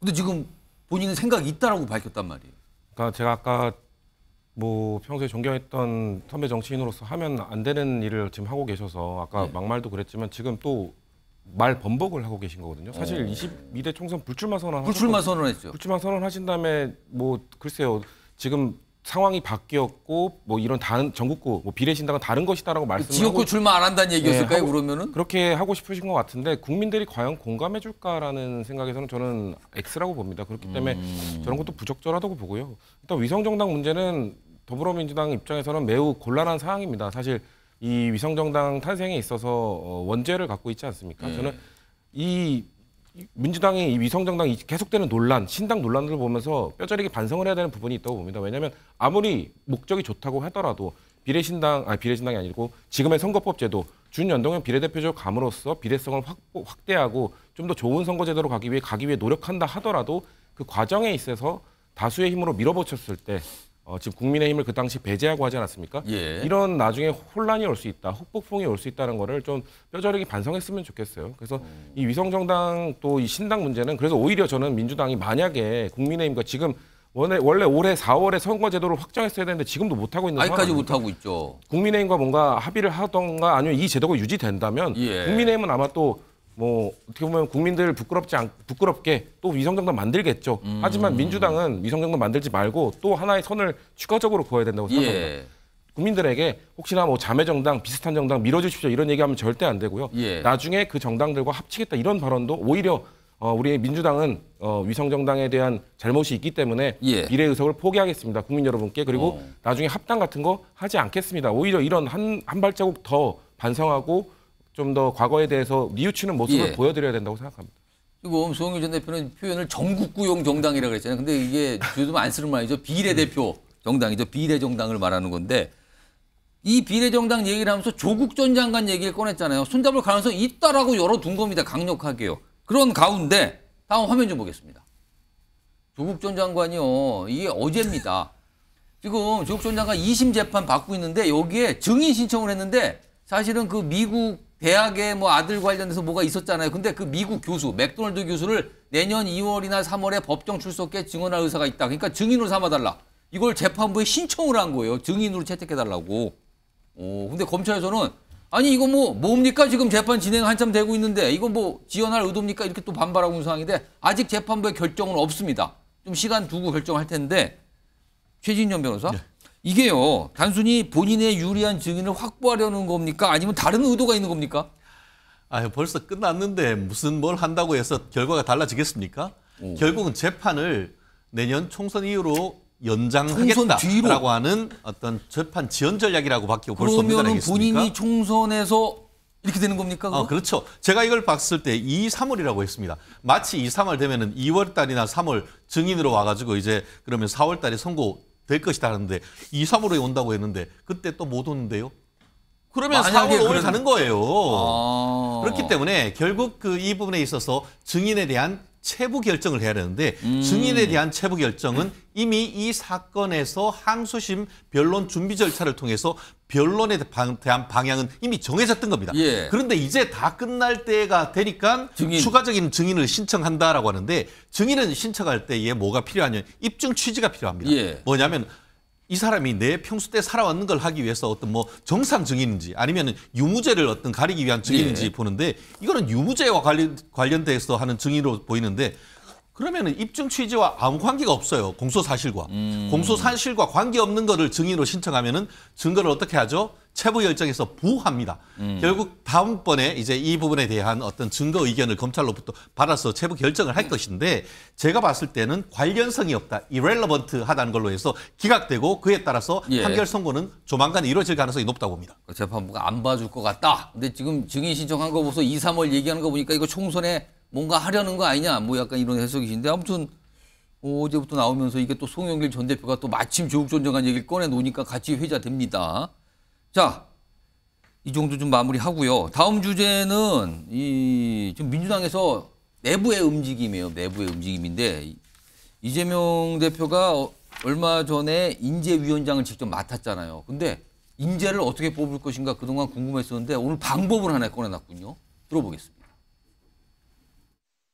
근데 지금 본인은 생각이 있다라고 밝혔단 말이에요. 그러니까 제가 아까 평소에 존경했던 선배 정치인으로서 하면 안 되는 일을 지금 하고 계셔서 아까 막말도 그랬지만 지금 또 말 번복을 하고 계신 거거든요. 사실 22대 총선 불출마 선언했죠. 불출마 선언하신 다음에 글쎄요. 지금 상황이 바뀌었고 이런 다른 전국구 비례신당은 다른 것이다라고 말씀을 지역구 출마 안 한다는 얘기였을까요? 그러면은 그렇게 하고 싶으신 것 같은데 국민들이 과연 공감해 줄까라는 생각에서는 저는 X라고 봅니다. 그렇기 때문에 저런 것도 부적절하다고 보고요. 일단 위성정당 문제는 더불어민주당 입장에서는 매우 곤란한 사항입니다. 사실 이 위성정당 탄생에 있어서 원죄를 갖고 있지 않습니까? 저는 이 민주당이 이 위성정당이 계속되는 논란, 신당 논란들을 보면서 뼈저리게 반성을 해야 되는 부분이 있다고 봅니다. 왜냐하면 아무리 목적이 좋다고 하더라도 비례신당이 아니고 지금의 선거법제도 준연동형 비례대표제로 감으로써 비례성을 확대하고 좀 더 좋은 선거제도로 가기 위해 노력한다 하더라도 그 과정에 있어서 다수의 힘으로 밀어붙였을 때 지금 국민의힘을 그 당시 배제하고 하지 않았습니까? 예. 이런 나중에 혼란이 올 수 있다, 후폭풍이 올 수 있다는 거를 좀 뼈저리게 반성했으면 좋겠어요. 그래서 이 위성정당 또 이 신당 문제는 그래서 오히려 저는 민주당이 만약에 국민의힘과 지금 원래 올해 4월에 선거제도를 확정했어야 되는데 지금도 못하고 있는 아직까지 못하고 있죠. 국민의힘과 뭔가 합의를 하던가 아니면 이 제도가 유지된다면 국민의힘은 아마 또 뭐 어떻게 보면 국민들 부끄럽게 또 위성정당 만들겠죠. 하지만 민주당은 위성정당 만들지 말고 또 하나의 선을 추가적으로 그어야 된다고 생각합니다. 국민들에게 혹시나 뭐 자매정당, 비슷한 정당 밀어주십시오 이런 얘기하면 절대 안 되고요. 나중에 그 정당들과 합치겠다 이런 발언도 오히려 우리 민주당은 위성정당에 대한 잘못이 있기 때문에 비례 의석을 포기하겠습니다. 국민 여러분께. 그리고 나중에 합당 같은 거 하지 않겠습니다. 오히려 이런 한 발자국 더 반성하고 좀 더 과거에 대해서 뉘우치는 모습을 보여드려야 된다고 생각합니다. 지금 송영길 전 대표는 표현을 전국구용 정당이라고 그랬잖아요. 근데 이게 요즘 안 쓰는 말이죠. 비례대표 정당이죠. 비례정당을 말하는 건데 이 비례정당 얘기를 하면서 조국 전 장관 얘기를 꺼냈잖아요. 손잡을 가능성이 있다라고 열어둔 겁니다. 강력하게요. 그런 가운데 다음 화면 좀 보겠습니다. 조국 전 장관이요. 이게 어제입니다. 지금 조국 전 장관 2심 재판 받고 있는데 여기에 증인 신청을 했는데 사실은 그 미국 대학의 뭐 아들 관련해서 뭐가 있었잖아요. 근데 그 미국 교수, 맥도널드 교수를 내년 2월이나 3월에 법정 출석에 증언할 의사가 있다. 그러니까 증인으로 삼아달라. 이걸 재판부에 신청을 한 거예요. 증인으로 채택해달라고. 근데 검찰에서는 아니 이거 뭡니까? 지금 재판 진행 한참 되고 있는데 이거 뭐 지연할 의도입니까? 이렇게 또 반발하고 있는 상황인데 아직 재판부의 결정은 없습니다. 좀 시간 두고 결정할 텐데 최진영 변호사? 네. 이게요. 단순히 본인의 유리한 증인을 확보하려는 겁니까? 아니면 다른 의도가 있는 겁니까? 벌써 끝났는데 무슨 뭘 한다고 해서 결과가 달라지겠습니까? 결국은 재판을 내년 총선 이후로 연장하겠다라고 하는 어떤 재판 지연 전략이라고 밖에 볼 수 없는 거 아니겠습니까? 그러면 본인이 총선에서 이렇게 되는 겁니까? 그렇죠. 제가 이걸 봤을 때 2, 3월이라고 했습니다. 마치 2, 3월 되면은 2월 달이나 3월 증인으로 와가지고 이제 그러면 4월 달에 선고될 것이다 하는데 2, 3월에 온다고 했는데 그때 또 못 오는데요. 그러면 4월, 5월 가는 거예요. 그렇기 때문에 결국 이 부분에 있어서 증인에 대한 체부 결정을 해야 되는데 증인에 대한 체부 결정은 이미 이 사건에서 항소심 변론 준비 절차를 통해서 변론에 대한 방향은 이미 정해졌던 겁니다. 그런데 이제 다 끝날 때가 되니까 추가적인 증인을 신청한다라고 하는데 증인은 신청할 때에 뭐가 필요하냐면 입증 취지가 필요합니다. 뭐냐면 이 사람이 내 평소 때 살아왔는 걸 하기 위해서 어떤 뭐 정상 증인인지 아니면 유무죄를 어떤 가리기 위한 증인인지 보는데 이거는 유무죄와 관련돼서 하는 증인으로 보이는데 그러면은 입증 취지와 아무 관계가 없어요. 공소사실과. 공소사실과 관계없는 거를 증인으로 신청하면은 증거를 어떻게 하죠? 체부 결정에서 부합니다. 결국 다음번에 이제 이 부분에 대한 어떤 증거 의견을 검찰로부터 받아서 체부 결정을 할 것인데 제가 봤을 때는 관련성이 없다. irrelevant하다는 걸로 해서 기각되고 그에 따라서 판결 선고는 조만간 이루어질 가능성이 높다고 봅니다. 재판부가 안 봐줄 것 같다. 근데 지금 증인 신청한 거 보고서 2, 3월 얘기하는 거 보니까 이거 총선에 뭔가 하려는 거 아니냐. 뭐 약간 이런 해석이신데 아무튼 어제부터 나오면서 이게 또 송영길 전 대표가 또 마침 조국 전 장관 얘기를 꺼내놓으니까 같이 회자됩니다. 자, 이 정도 좀 마무리하고요. 다음 주제는 지금 민주당에서 내부의 움직임이에요. 내부의 움직임인데 이재명 대표가 얼마 전에 인재위원장을 직접 맡았잖아요. 근데 인재를 어떻게 뽑을 것인가 그동안 궁금했었는데 오늘 방법을 하나 꺼내놨군요. 들어보겠습니다.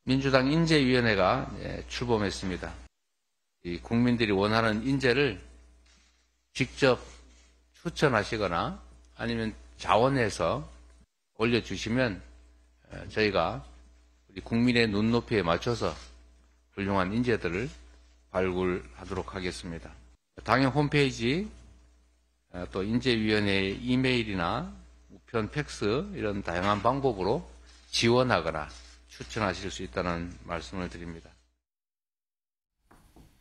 민주당 인재위원회가 출범했습니다. 이 국민들이 원하는 인재를 직접 추천하시거나 아니면 자원해서 올려주시면 저희가 우리 국민의 눈높이에 맞춰서 훌륭한 인재들을 발굴하도록 하겠습니다. 당연 홈페이지 또 인재위원회 이메일이나 우편 팩스 이런 다양한 방법으로 지원하거나 추천하실 수 있다는 말씀을 드립니다.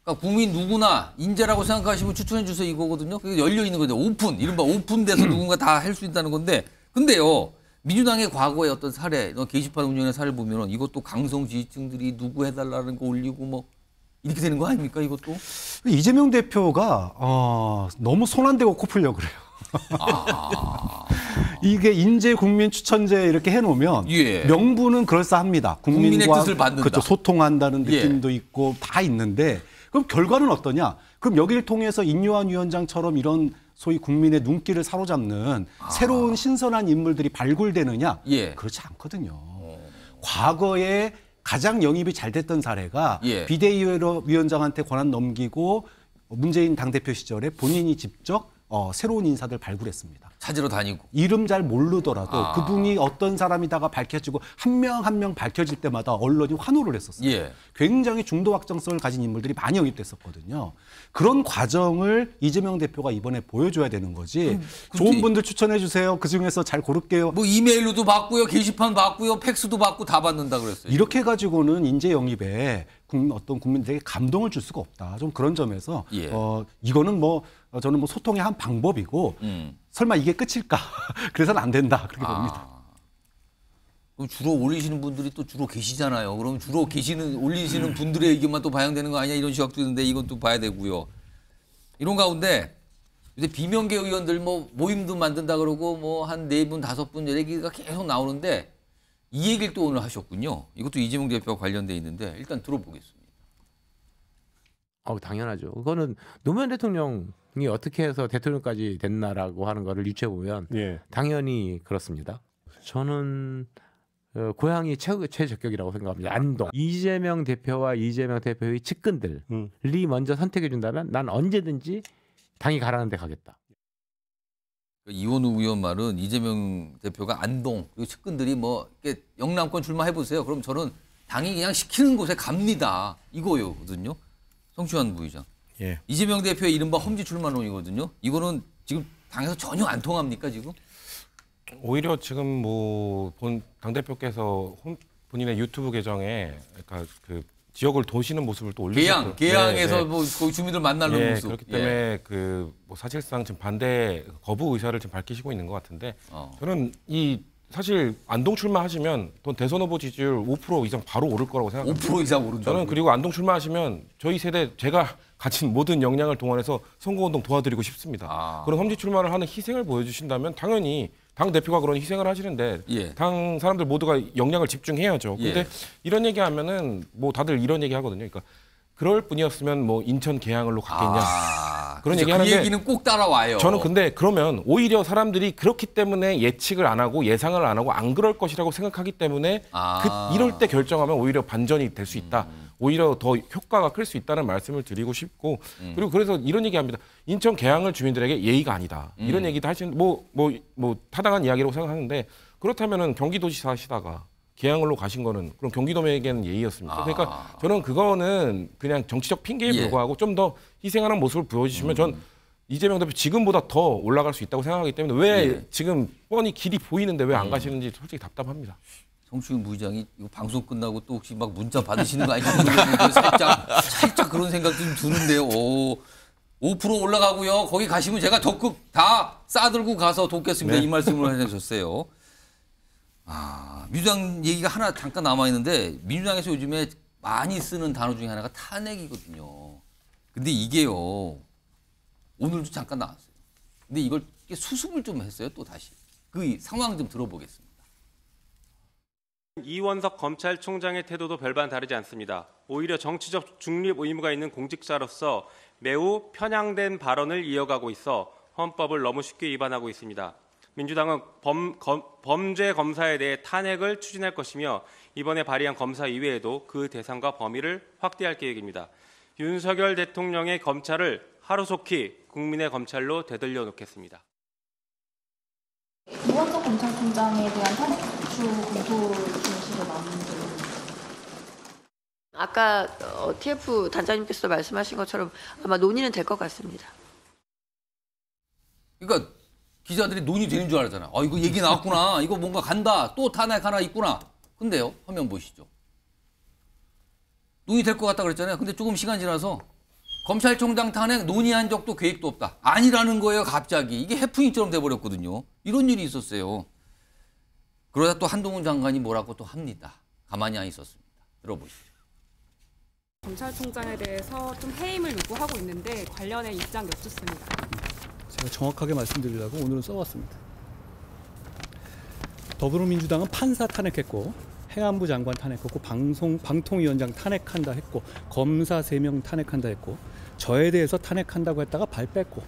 그러니까 국민 누구나 인재라고 생각하시면 추천해 주세요 이거거든요. 그게 열려 있는 거죠. 오픈, 이른바 오픈돼서 누군가 다 할 수 있다는 건데 근데요. 민주당의 과거의 어떤 사례, 게시판 운영의 사례를 보면 이것도 강성 지지층들이 누구 해달라는 거 올리고 뭐 이렇게 되는 거 아닙니까 이것도? 이재명 대표가 너무 손 안 대고 코 풀려고 그래요. 이게 인재 국민 추천제 이렇게 해놓으면 명분은 그럴싸합니다. 국민의 뜻을 받는다. 그렇죠. 소통한다는 느낌도 있고 다 있는데 그럼 결과는 어떠냐? 그럼 여기를 통해서 인요한 위원장처럼 이런 소위 국민의 눈길을 사로잡는 새로운 신선한 인물들이 발굴되느냐? 그렇지 않거든요. 과거에 가장 영입이 잘 됐던 사례가 비대위원장한테 권한 넘기고 문재인 당대표 시절에 본인이 직접 새로운 인사들 발굴했습니다. 찾으러 다니고. 이름 잘 모르더라도 그분이 어떤 사람이다가 밝혀지고 한 명 한 명 밝혀질 때마다 언론이 환호를 했었어요. 굉장히 중도 확장성을 가진 인물들이 많이 영입됐었거든요. 그런 과정을 이재명 대표가 이번에 보여줘야 되는 거지. 좋은 분들 추천해 주세요. 그중에서 잘 고를게요. 뭐 이메일로도 받고요. 게시판 받고요. 팩스도 받고 다 받는다 그랬어요. 이렇게 해가지고는 인재 영입에 어떤 국민들에게 감동을 줄 수가 없다. 좀 그런 점에서 이거는 뭐 저는 뭐 소통의 한 방법이고 설마 이게 끝일까? 그래서는 안 된다. 그렇게 봅니다. 그럼 주로 올리시는 분들이 또 주로 계시잖아요. 그럼 주로 올리시는 분들의 의견만 또 반영되는 거 아니냐 이런 시각도 있는데 이건 또 봐야 되고요. 이런 가운데 이제 비명계 의원들 뭐 모임도 만든다 그러고 뭐 한 4분, 5분 얘기가 계속 나오는데 이 얘기를 또 오늘 하셨군요. 이것도 이재명 대표와 관련돼 있는데 일단 들어보겠습니다. 당연하죠. 그거는 노무현 대통령이 어떻게 해서 대통령까지 됐나라고 하는 거를 유추해 보면 당연히 그렇습니다. 저는 고향이 최적격이라고 생각합니다. 안동. 이재명 대표와 이재명 대표의 측근들이 먼저 선택해 준다면 난 언제든지 당이 가라는 데 가겠다. 이원우 의원 말은 이재명 대표가 안동 그리고 측근들이 뭐 영남권 출마해 보세요. 그럼 저는 당이 그냥 시키는 곳에 갑니다. 이거거든요. 성추환 부의장. 이재명 대표의 이른바 험지 출마론이거든요. 이거는 지금 당에서 전혀 안 통합니까 지금? 오히려 지금 뭐 당대표께서 본인의 유튜브 계정에 그러니까 그 지역을 도시는 모습을 또 올리셨고 계양에서 뭐 거기 주민들 만나는 모습. 그렇기 때문에 그 뭐 사실상 지금 반대 거부 의사를 지금 밝히시고 있는 것 같은데 저는 사실 안동 출마하시면 또 대선 후보 지지율 5% 이상 바로 오를 거라고 생각합니다. 5% 이상 오른다고요? 저는 그리고 안동 출마하시면 저희 세대 제가 가진 모든 역량을 동원해서 선거운동 도와드리고 싶습니다. 그런 험지 출마를 하는 희생을 보여주신다면 당연히 당 대표가 그런 희생을 하시는데 당 사람들 모두가 역량을 집중해야죠. 근데 이런 얘기하면은 뭐 다들 이런 얘기 하거든요. 그러니까 그럴 뿐이었으면 뭐 인천 계양을로 갔겠냐. 그런 얘기하는데 그 얘기는 꼭 따라와요. 저는 근데 그러면 오히려 사람들이 그렇기 때문에 예측을 안 하고 예상을 안 하고 안 그럴 것이라고 생각하기 때문에 이럴 때 결정하면 오히려 반전이 될 수 있다. 오히려 더 효과가 클 수 있다는 말씀을 드리고 싶고 그리고 그래서 이런 얘기합니다. 인천 계양을 주민들에게 예의가 아니다. 이런 얘기도 하시는 뭐 타당한 이야기라고 생각하는데 그렇다면은 경기도지사 하시다가 계양으로 가신 거는 그럼 경기도민에게는 예의였습니까? 그러니까 저는 그거는 그냥 정치적 핑계에 불과하고 좀 더 희생하는 모습을 보여주시면 전 이재명 대표 지금보다 더 올라갈 수 있다고 생각하기 때문에 왜 지금 뻔히 길이 보이는데 왜 안 가시는지 솔직히 답답합니다. 성추환 부의장이 이거 방송 끝나고 또 혹시 막 문자 받으시는 거 아닌지 살짝 그런 생각 좀 드는데요. 5% 올라가고요. 거기 가시면 제가 적극 다 싸들고 가서 돕겠습니다. 이 말씀을 해주셨어요. 민주당 얘기가 하나 잠깐 남아있는데 민주당에서 요즘에 많이 쓰는 단어 중에 하나가 탄핵이거든요. 근데 이게요. 오늘도 잠깐 나왔어요. 근데 이걸 수습을 좀 했어요. 또 다시. 그 상황 좀 들어보겠습니다. 이원석 검찰총장의 태도도 별반 다르지 않습니다. 오히려 정치적 중립 의무가 있는 공직자로서 매우 편향된 발언을 이어가고 있어 헌법을 너무 쉽게 위반하고 있습니다. 민주당은 범죄 검사에 대해 탄핵을 추진할 것이며 이번에 발의한 검사 이외에도 그 대상과 범위를 확대할 계획입니다. 윤석열 대통령의 검찰을 하루속히 국민의 검찰로 되돌려 놓겠습니다. 이원석 검찰총장에 대한 탄핵 소추 검토 진실을 나왔는데 아까 TF 단장님께서 말씀하신 것처럼 아마 논의는 될 것 같습니다. 그러니까 기자들이 논의되는 줄 알았잖아. 이거 얘기 나왔구나. 이거 뭔가 간다. 또 탄핵 하나 있구나. 근데요. 화면 보시죠. 논의될 것 같다 그랬잖아요. 근데 조금 시간 지나서 검찰총장 탄핵 논의한 적도 계획도 없다. 아니라는 거예요. 갑자기. 이게 해프닝처럼 돼버렸거든요. 이런 일이 있었어요. 그러다 또 한동훈 장관이 뭐라고 또 합니다. 가만히 안 있었습니다. 들어보시죠. 검찰총장에 대해서 좀 해임을 요구하고 있는데 관련해 입장 여쭙습니다. 제가 정확하게 말씀드리려고 오늘은 써왔습니다. 더불어민주당은 판사 탄핵했고 행안부 장관 탄핵했고 방통위원장 탄핵한다 했고 검사 3명 탄핵한다 했고 저에 대해서 탄핵한다고 했다가 발 뺐고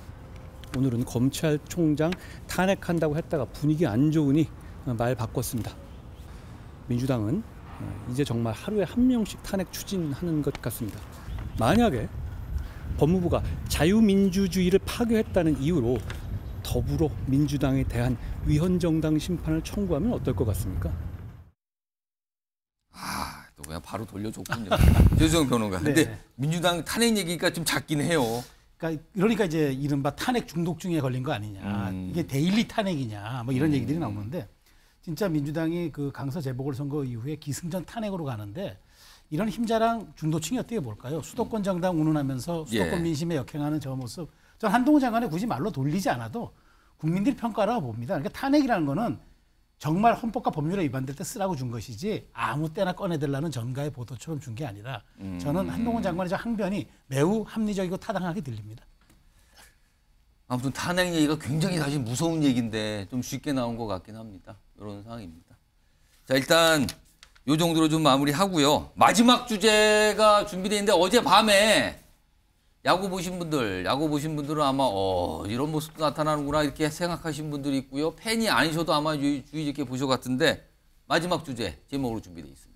오늘은 검찰총장 탄핵한다고 했다가 분위기 안 좋으니 말 바꿨습니다. 민주당은 이제 정말 하루에 1명씩 탄핵 추진하는 것 같습니다. 만약에 법무부가 자유민주주의를 파괴했다는 이유로 더불어민주당에 대한 위헌정당 심판을 청구하면 어떨 것 같습니까? 또 그냥 바로 돌려줬군요. 조수영 평론가. 근데 네. 민주당 탄핵 얘기가 좀 작긴 해요. 그러니까 이제 이른바 탄핵 중독증에 걸린 거 아니냐. 이게 데일리 탄핵이냐. 뭐 이런 얘기들이 나오는데 진짜 민주당이 그 강서 재보궐선거 이후에 기승전 탄핵으로 가는데 이런 힘자랑 중도층이 어떻게 볼까요? 수도권 정당 운운하면서 수도권 민심에 역행하는 저 모습. 전 한동훈 장관의 굳이 말로 돌리지 않아도 국민들이 평가라고 봅니다. 그러니까 탄핵이라는 거는 정말 헌법과 법률에 위반될 때 쓰라고 준 것이지 아무 때나 꺼내들라는 전가의 보도처럼 준 게 아니라 저는 한동훈 장관의 저 항변이 매우 합리적이고 타당하게 들립니다. 아무튼 탄핵 얘기가 굉장히 사실 무서운 얘기인데 좀 쉽게 나온 것 같긴 합니다. 이런 상황입니다. 자, 일단 요 정도로 좀 마무리하고요. 마지막 주제가 준비되어 있는데 어젯밤에 야구 보신 분들은 아마 이런 모습도 나타나는구나 이렇게 생각하신 분들이 있고요. 팬이 아니셔도 아마 주의 깊게 보실 것 같은데 마지막 주제 제목으로 준비되어 있습니다.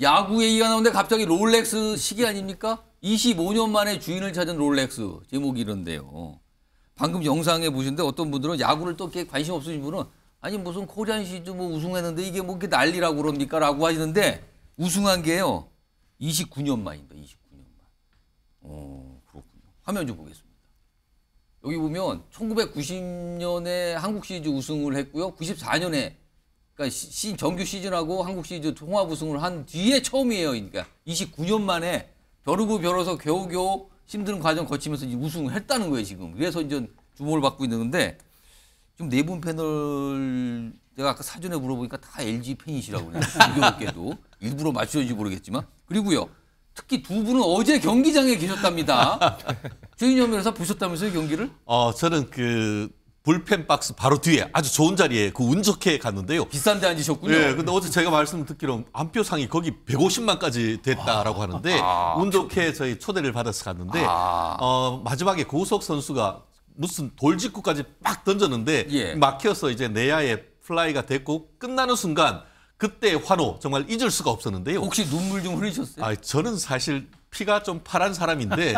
야구 얘기가 나오는데 갑자기 롤렉스 시계 아닙니까? 25년 만에 주인을 찾은 롤렉스 제목이 이런데요. 방금 영상에 보시는데 어떤 분들은 야구를 또 이렇게 관심 없으신 분은 아니 무슨 코리안 시리즈 뭐 우승했는데 이게 뭐 이렇게 난리라고 그럽니까? 라고 하시는데 우승한 게요. 29년 만입니다. 29년 만. 그렇군요. 화면 좀 보겠습니다. 여기 보면 1990년에 한국 시리즈 우승을 했고요. 94년에 그러니까 정규 시즌하고 한국 시리즈 통합 우승을 한 뒤에 처음이에요. 그러니까 29년 만에 벼르고 벼러서 겨우겨우 힘든 과정 거치면서 이제 우승을 했다는 거예요, 지금. 그래서 이제 주목을 받고 있는 건데 지금 네 분 패널 제가 아까 사전에 물어보니까 다 LG 팬이시라고 그래요. 공교롭게도 일부러 맞추는지 모르겠지만. 그리고요. 특히 두 분은 어제 경기장에 계셨답니다. 최인영 변호사 보셨다면서요, 경기를? 저는 불펜 박스 바로 뒤에 아주 좋은 자리에 운 좋게 갔는데요. 비싼 데 앉으셨군요. 네, 근데 어제 제가 말씀 듣기로 안표상이 거기 150만까지 됐다라고 하는데 운 좋게 저희 초대를 받아서 갔는데 마지막에 고우석 선수가 무슨 돌직구까지 막 던졌는데 막혀서 이제 내야에 플라이가 됐고 끝나는 순간 그때 환호 정말 잊을 수가 없었는데요. 혹시 눈물 좀 흘리셨어요? 저는 사실 피가 좀 파란 사람인데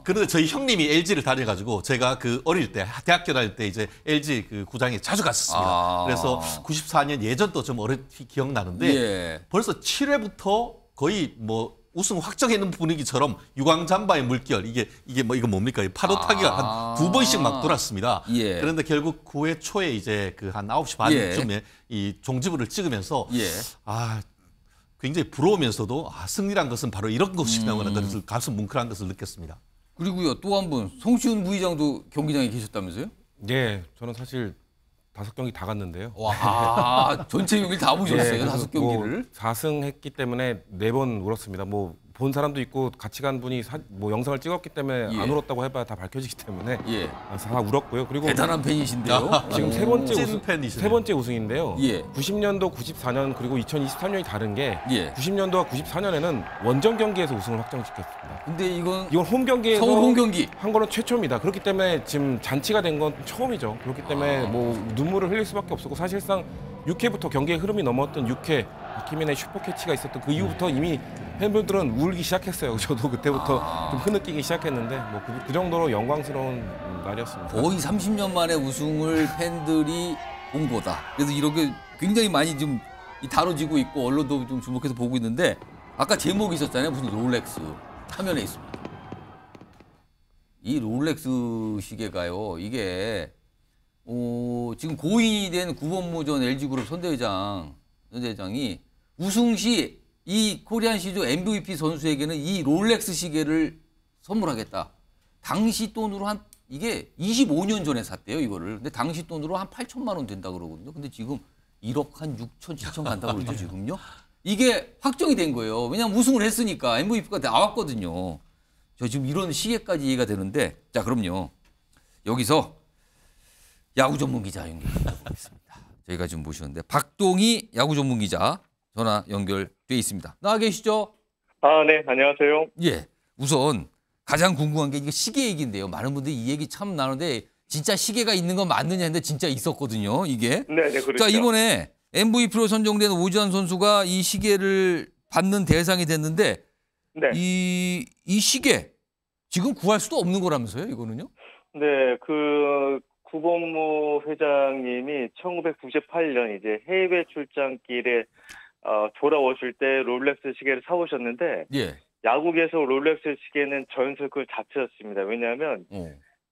그런데 저희 형님이 LG를 다녀가지고 제가 어릴 때 대학교 다닐 때 이제 LG 구장에 자주 갔었습니다. 그래서 94년 예전도 좀 어렴풋이 기억나는데 벌써 7회부터 거의 뭐 우승 확정했는 분위기처럼 유광잠바의 물결 이게 이거 뭡니까? 파도 타기가 한 2번씩 막 돌았습니다. 그런데 결국 9회 초에 이제 한 9시 반쯤에 이 종지부를 찍으면서 굉장히 부러우면서도 승리란 것은 바로 이런 것이라는 것을 가슴 뭉클한 것을 느꼈습니다. 그리고요 또 한 분 송시훈 부의장도 경기장에 계셨다면서요? 네, 저는 사실 5경기 다 갔는데요. 와, 전체 경기를 다 보셨어요? 5경기를? 4승했기 때문에 4번 울었습니다. 뭐 본 사람도 있고 같이 간 분이 영상을 찍었기 때문에 안 울었다고 해봐야 다 밝혀지기 때문에 다 울었고요. 그리고 대단한 팬이신데요. 지금 세 번째 우승인데요. 90년도, 94년 그리고 2023년이 다른 게 90년도와 94년에는 원정 경기에서 우승을 확정시켰습니다. 근데 이건 홈 경기에서 서울 홈 경기 한 거는 최초입니다. 그렇기 때문에 지금 잔치가 된 건 처음이죠. 그렇기 때문에 뭐 눈물을 흘릴 수밖에 없었고 사실상 6회부터 경기의 흐름이 넘어왔던 6회 박희민의 슈퍼캐치가 있었던 그 이후부터 이미 팬분들은 울기 시작했어요. 저도 그때부터 좀 흐느끼기 시작했는데 뭐 그 정도로 영광스러운 날이었습니다. 거의 30년 만에 우승을 팬들이 본 거다. 그래서 이렇게 굉장히 많이 좀 다뤄지고 있고 언론도 좀 주목해서 보고 있는데 아까 제목이 있었잖아요. 무슨 롤렉스. 화면에 있습니다. 이 롤렉스 시계가요. 이게 지금 고인이 된 구본무 전 LG그룹 선대회장이 우승 시 이 코리안 시조 MVP 선수에게는 이 롤렉스 시계를 선물하겠다. 당시 돈으로 이게 25년 전에 샀대요, 이거를. 근데 당시 돈으로 한 8천만 원 된다 그러거든요. 근데 지금 1억 한 6천, 7천 간다고 그러죠, 지금요. 이게 확정이 된 거예요. 왜냐하면 우승을 했으니까 MVP가 나왔거든요. 저 지금 이런 시계까지 이해가 되는데, 자, 그럼요. 여기서 야구 전문 기자 연결해 보겠습니다. 저희가 지금 모셨는데 박동희 야구 전문 기자 전화 연결돼 있습니다. 나와 계시죠? 네, 안녕하세요. 예, 우선 가장 궁금한 게 이게 시계 얘기인데요. 많은 분들이 이 얘기 참 나누는데 진짜 시계가 있는 건 맞느냐 했는데 진짜 있었거든요, 이게. 네, 그렇죠. 자, 이번에 MVP로 선정된 오지환 선수가 이 시계를 받는 대상이 됐는데 네. 이 시계 지금 구할 수도 없는 거라면서요, 이거는요? 네, 구본무 회장님이 1998년 이제 해외 출장길에 돌아오실 때 롤렉스 시계를 사오셨는데 예. 야구계에서 롤렉스 시계는 전설 그 자체였습니다. 왜냐하면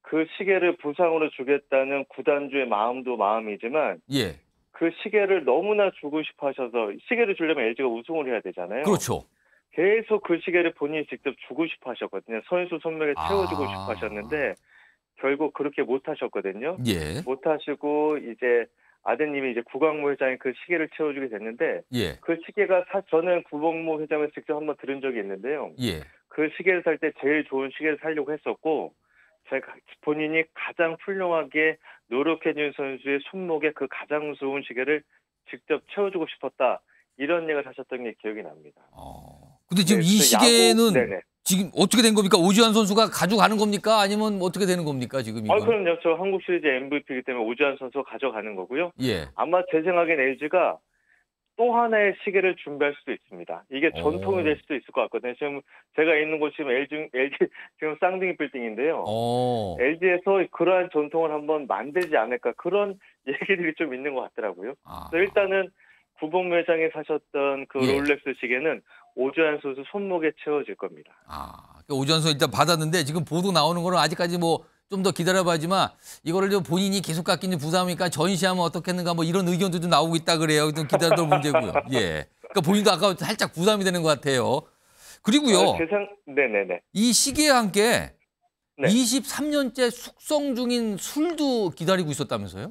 그 시계를 부상으로 주겠다는 구단주의 마음도 마음이지만 예. 그 시계를 너무나 주고 싶어 하셔서 시계를 주려면 LG가 우승을 해야 되잖아요. 그렇죠. 계속 그 시계를 본인이 직접 주고 싶어 하셨거든요. 선수 손목에 채워주고 싶어 하셨는데 결국 그렇게 못 하셨거든요. 예. 못 하시고 이제 아드님이 이제 구광무 회장이 그 시계를 채워주게 됐는데 예. 그 시계가 저는 구광무 회장을 직접 한번 들은 적이 있는데요. 예. 그 시계를 살 때 제일 좋은 시계를 사려고 했었고 제가 본인이 가장 훌륭하게 노력해준 선수의 손목에 그 가장 좋은 시계를 직접 채워주고 싶었다. 이런 얘기를 하셨던 게 기억이 납니다. 근데 지금 이 시계는 지금 어떻게 된 겁니까? 오지환 선수가 가져가는 겁니까? 아니면 어떻게 되는 겁니까? 지금 이거? 그럼요. 저 한국 시리즈 MVP이기 때문에 오지환 선수가 가져가는 거고요. 예. 아마 제 생각엔 LG가 또 하나의 시계를 준비할 수도 있습니다. 이게 전통이 될 수도 있을 것 같거든요. 지금 제가 있는 곳이 지금 LG 지금 쌍둥이 빌딩인데요. LG에서 그러한 전통을 한번 만들지 않을까 그런 얘기들이 좀 있는 것 같더라고요. 그래서 일단은 구본무 회장이 사셨던 그 롤렉스 시계는 오지환 선수 손목에 채워질 겁니다. 오지환 선수 일단 받았는데 지금 보도 나오는 거는 아직까지 뭐 좀 더 기다려봐야지만 이거를 좀 본인이 계속 갖기는 부담이니까 전시하면 어떻겠는가 뭐 이런 의견도 좀 나오고 있다 그래요. 좀 기다려도 문제고요. 예. 그러니까 본인도 아까 살짝 부담이 되는 것 같아요. 그리고요. 네네네. 이 시계와 함께 23년째 숙성 중인 술도 기다리고 있었다면서요?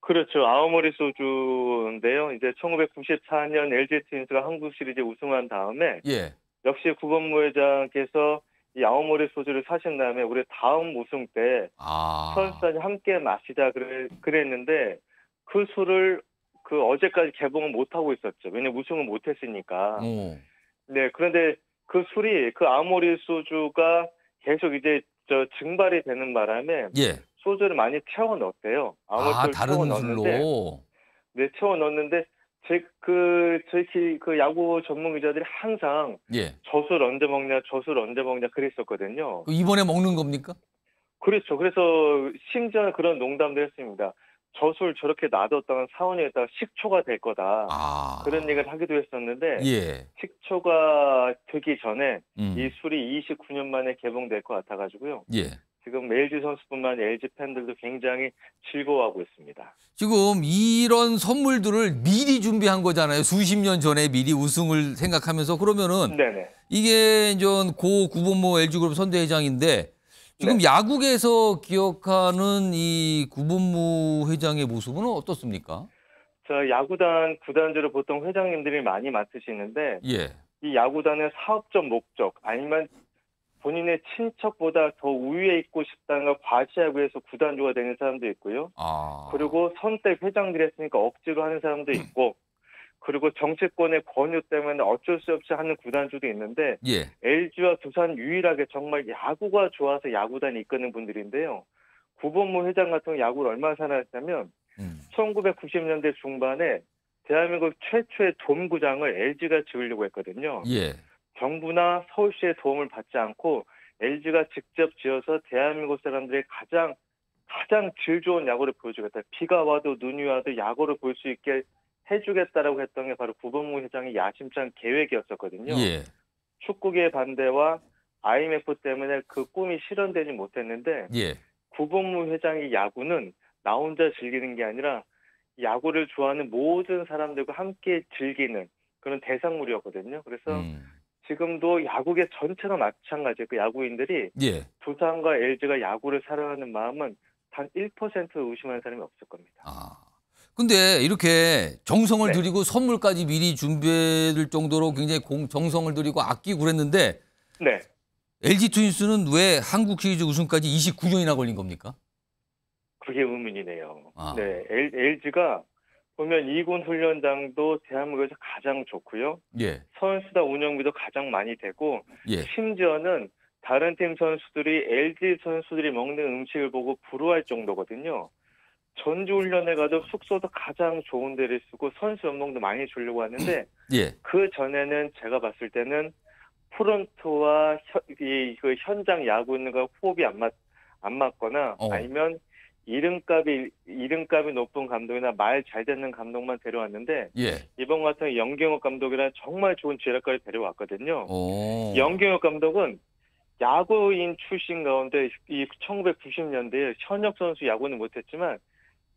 그렇죠. 아오모리 소주인데요. 이제 1994년 LG 트윈스가 한국 시리즈 우승한 다음에 역시 구본무 회장께서 이 아오모리 소주를 사신 다음에 우리 다음 우승 때 선수단이 함께 마시자 그랬는데 그 술을 어제까지 개봉을 못 하고 있었죠. 왜냐면 우승을 못 했으니까. 네, 그런데 그 술이 그 아오모리 소주가 계속 이제 증발이 되는 바람에 소주를 많이 채워 넣었대요. 아오모리 소주를 채워 넣었는데 채워 넣었는데 저희 야구 전문 기자들이 항상 저술 언제 먹냐 그랬었거든요. 이번에 먹는 겁니까? 그렇죠. 그래서 심지어는 그런 농담도 했습니다. 젖을 저렇게 놔뒀다가 사원에다가 식초가 될 거다. 그런 얘기를 하기도 했었는데 식초가 되기 전에 이 술이 29년 만에 개봉될 것 같아가지고요. 지금 LG 선수뿐만 아니라 LG 팬들도 굉장히 즐거워하고 있습니다. 지금 이런 선물들을 미리 준비한 거잖아요. 수십 년 전에 미리 우승을 생각하면서. 그러면은 이게 이제 고 구본무 LG그룹 선대회장인데 지금 야구계에서 기억하는 이 구본무 회장의 모습은 어떻습니까? 야구단 구단주를 보통 회장님들이 많이 맡으시는데 이 야구단의 사업적 목적 아니면 본인의 친척보다 더 우위에 있고 싶다는 걸 과시하기 위해서 구단주가 되는 사람도 있고요. 그리고 선택 회장들이 했으니까 억지로 하는 사람도 있고 그리고 정치권의 권유 때문에 어쩔 수 없이 하는 구단주도 있는데 LG와 두산 유일하게 정말 야구가 좋아서 야구단이 이끄는 분들인데요. 구본무 회장 같은 야구를 얼마나 사랑했냐면 1990년대 중반에 대한민국 최초의 돔구장을 LG가 지으려고 했거든요. 정부나 서울시의 도움을 받지 않고 LG가 직접 지어서 대한민국 사람들의 가장 질 좋은 야구를 보여주겠다. 비가 와도 눈이 와도 야구를 볼 수 있게 해주겠다라고 했던 게 바로 구본무 회장의 야심찬 계획이었었거든요. 예. 축구계의 반대와 IMF 때문에 그 꿈이 실현되지 못했는데 예. 구본무 회장의 야구는 나 혼자 즐기는 게 아니라 야구를 좋아하는 모든 사람들과 함께 즐기는 그런 대상물이었거든요. 그래서 지금도 야구계 전체가 마찬가지예요. 그 야구인들이 예. 두산과 LG가 야구를 사랑하는 마음은 단 1% 의심하는 사람이 없을 겁니다. 근데 이렇게 정성을 들이고 선물까지 미리 준비될 정도로 굉장히 정성을 들이고 아끼고 그랬는데 네. LG 트윈스는 왜 한국 시리즈 우승까지 29년이나 걸린 겁니까? 그게 의문이네요. 네, LG가 보면 2군 훈련장도 대한민국에서 가장 좋고요. 예. 선수단 운영비도 가장 많이 되고 예. 심지어는 다른 팀 선수들이 LG 선수들이 먹는 음식을 보고 부러워할 정도거든요. 전주훈련에 가도 숙소도 가장 좋은 데를 쓰고 선수 연봉도 많이 주려고 하는데 예. 그 전에는 제가 봤을 때는 프런트와 그 현장 야구인과 호흡이 안 맞거나 아니면 이름값이 높은 감독이나 말 잘 듣는 감독만 데려왔는데 예. 이번 같은 영경혁 감독이랑 정말 좋은 지략가를 데려왔거든요. 영경혁 감독은 야구인 출신 가운데 이 1990년대에 현역 선수 야구는 못했지만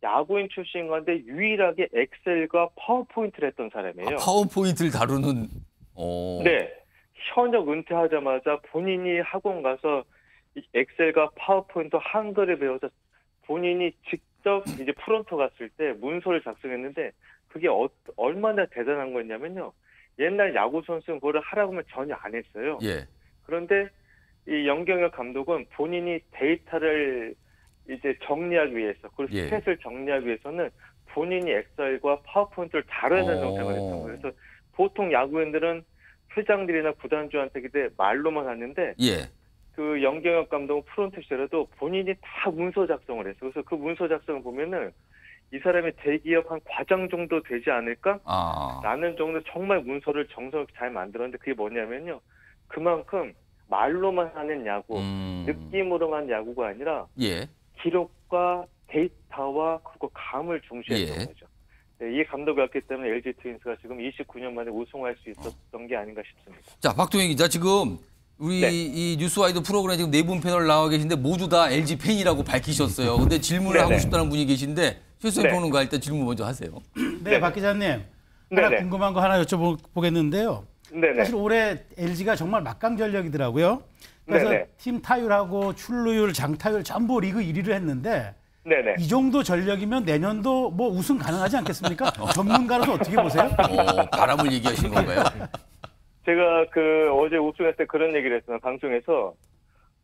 야구인 출신 가운데 유일하게 엑셀과 파워포인트를 했던 사람이에요. 파워포인트를 다루는. 네. 현역 은퇴하자마자 본인이 학원 가서 이 엑셀과 파워포인트 한글을 배워서 본인이 직접 이제 프론트 갔을 때 문서를 작성했는데 그게 얼마나 대단한 거였냐면요. 옛날 야구 선수는 그거를 하라고 하면 전혀 안 했어요. 예. 그런데 이 영경혁 감독은 본인이 데이터를 이제 정리하기 위해서 그리고 스탯을 정리하기 위해서는 본인이 엑셀과 파워포인트를 다뤄야 되는 생각을 했던 거예요. 그래서 보통 야구인들은 회장들이나 구단주한테 그때 말로만 하는데 그 영경혁 감독은 프론트 시절에도 본인이 다 문서 작성을 했어요. 그래서 그 문서 작성을 보면은 이 사람이 대기업 한 과장 정도 되지 않을까? 라는 정도 정말 문서를 정성스럽게 잘 만들었는데 그게 뭐냐면요. 그만큼 말로만 하는 야구, 느낌으로만 야구가 아니라 기록과 데이터와 그리고 감을 중시했던 거죠. 네, 이 감독이 왔기 때문에 LG 트윈스가 지금 29년 만에 우승할 수 있었던 게 아닌가 싶습니다. 자, 박동영 기자 지금 우리 이 뉴스와이드 프로그램에 지금 4분 패널 나와 계신데 모두 다 LG 팬이라고 밝히셨어요. 근데 질문을 하고 싶다는 분이 계신데 최수영 평론가 일단 질문 먼저 하세요. 네, 박 기자님. 하나 궁금한 거 하나 여쭤보겠는데요. 사실 올해 LG가 정말 막강전력이더라고요. 그래서 팀 타율하고 출루율, 장타율 전부 리그 1위를 했는데 이 정도 전력이면 내년도 뭐 우승 가능하지 않겠습니까? 전문가로서 어떻게 보세요? 바람을 얘기하신 건가요? 제가 어제 우승할 때 그런 얘기를 했어요. 방송에서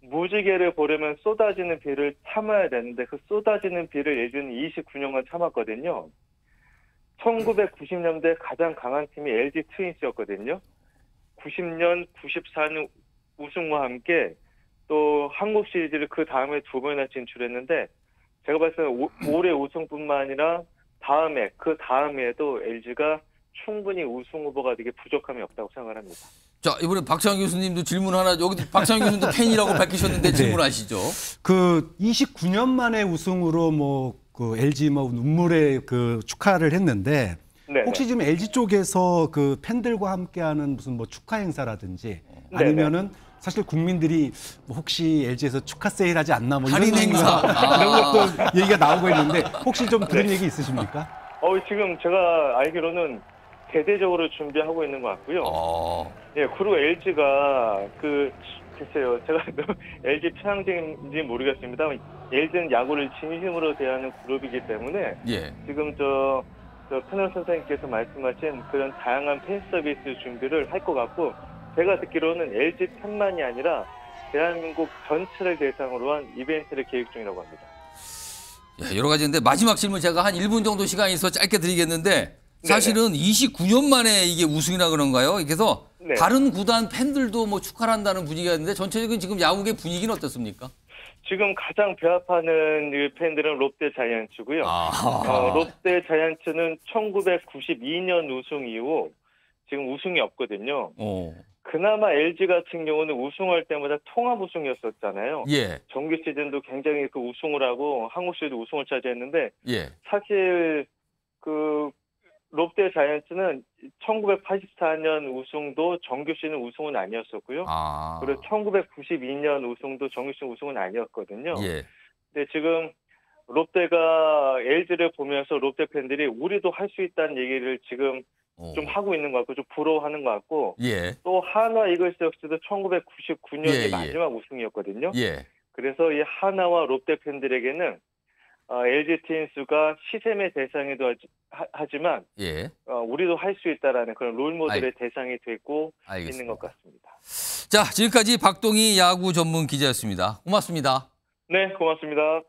무지개를 보려면 쏟아지는 비를 참아야 되는데 그 쏟아지는 비를 예전에 29년간 참았거든요. 1990년대 가장 강한 팀이 LG 트윈스였거든요. 90년, 94년 우승과 함께 또 한국 시리즈를 그 다음에 2번이나 진출했는데 제가 봤을 때는 올해 우승뿐만 아니라 그 다음에도 LG가 충분히 우승 후보가 되게 부족함이 없다고 생각을 합니다. 자, 이번에 박찬영 교수님도 질문 하나, 여기 박찬영 교수님도 팬이라고 밝히셨는데 질문하시죠. 그 29년 만에 우승으로 그 LG 눈물의 그 축하를 했는데 혹시 지금 LG 쪽에서 그 팬들과 함께하는 무슨 축하 행사라든지 아니면은 사실 국민들이 혹시 LG에서 축하 세일하지 않나 할인 행사 이런 것도 얘기가 나오고 있는데 혹시 좀 들은 얘기 있으십니까? 지금 제가 알기로는 대대적으로 준비하고 있는 것 같고요. 예, 그리고 LG가 글쎄요, 제가 LG 최양진인지 모르겠습니다. LG는 야구를 진심으로 대하는 그룹이기 때문에 지금 패널 선생님께서 말씀하신 그런 다양한 팬 서비스 준비를 할 것 같고 제가 듣기로는 LG 팬만이 아니라 대한민국 전체를 대상으로 한 이벤트를 계획 중이라고 합니다. 여러 가지인데 마지막 질문 제가 한 1분 정도 시간이 있어 짧게 드리겠는데 사실은 29년 만에 이게 우승이라 그런가요? 그래서 다른 구단 팬들도 축하를 한다는 분위기가 있는데 전체적인 지금 야구의 분위기는 어떻습니까? 지금 가장 배합하는 팬들은 롯데 자이언츠고요. 롯데 자이언츠는 1992년 우승 이후 지금 우승이 없거든요. 그나마 LG 같은 경우는 우승할 때마다 통합 우승이었었잖아요. 정규 시즌도 굉장히 우승을 하고 한국 시리즈 우승을 차지했는데 사실 롯데 자이언츠는 1984년 우승도 정규 시즌 우승은 아니었었고요. 그리고 1992년 우승도 정규 시즌 우승은 아니었거든요. 예. 근데 지금 롯데가 LG를 보면서 롯데 팬들이 우리도 할 수 있다는 얘기를 지금 좀 하고 있는 것 같고 좀 부러워하는 것 같고 예. 또 하나 이글스 역시도 1999년이 예, 예. 마지막 우승이었거든요. 예. 그래서 이 하나와 롯데 팬들에게는 LG 트윈스가 시샘의 대상이기도 하지만 예. 우리도 할 수 있다라는 그런 롤모델의 대상이 되고 있는 것 같습니다. 자, 지금까지 박동희 야구 전문 기자였습니다. 고맙습니다. 네, 고맙습니다.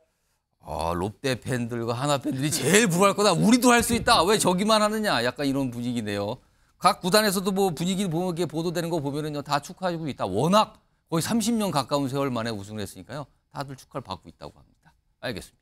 롯데 팬들과 하나 팬들이 제일 부러워할 거다. 우리도 할 수 있다. 왜 저기만 하느냐. 약간 이런 분위기네요. 각 구단에서도 뭐 분위기 보도되는 거 보면은요, 다 축하하고 있다. 워낙 거의 30년 가까운 세월 만에 우승을 했으니까요. 다들 축하를 받고 있다고 합니다. 알겠습니다.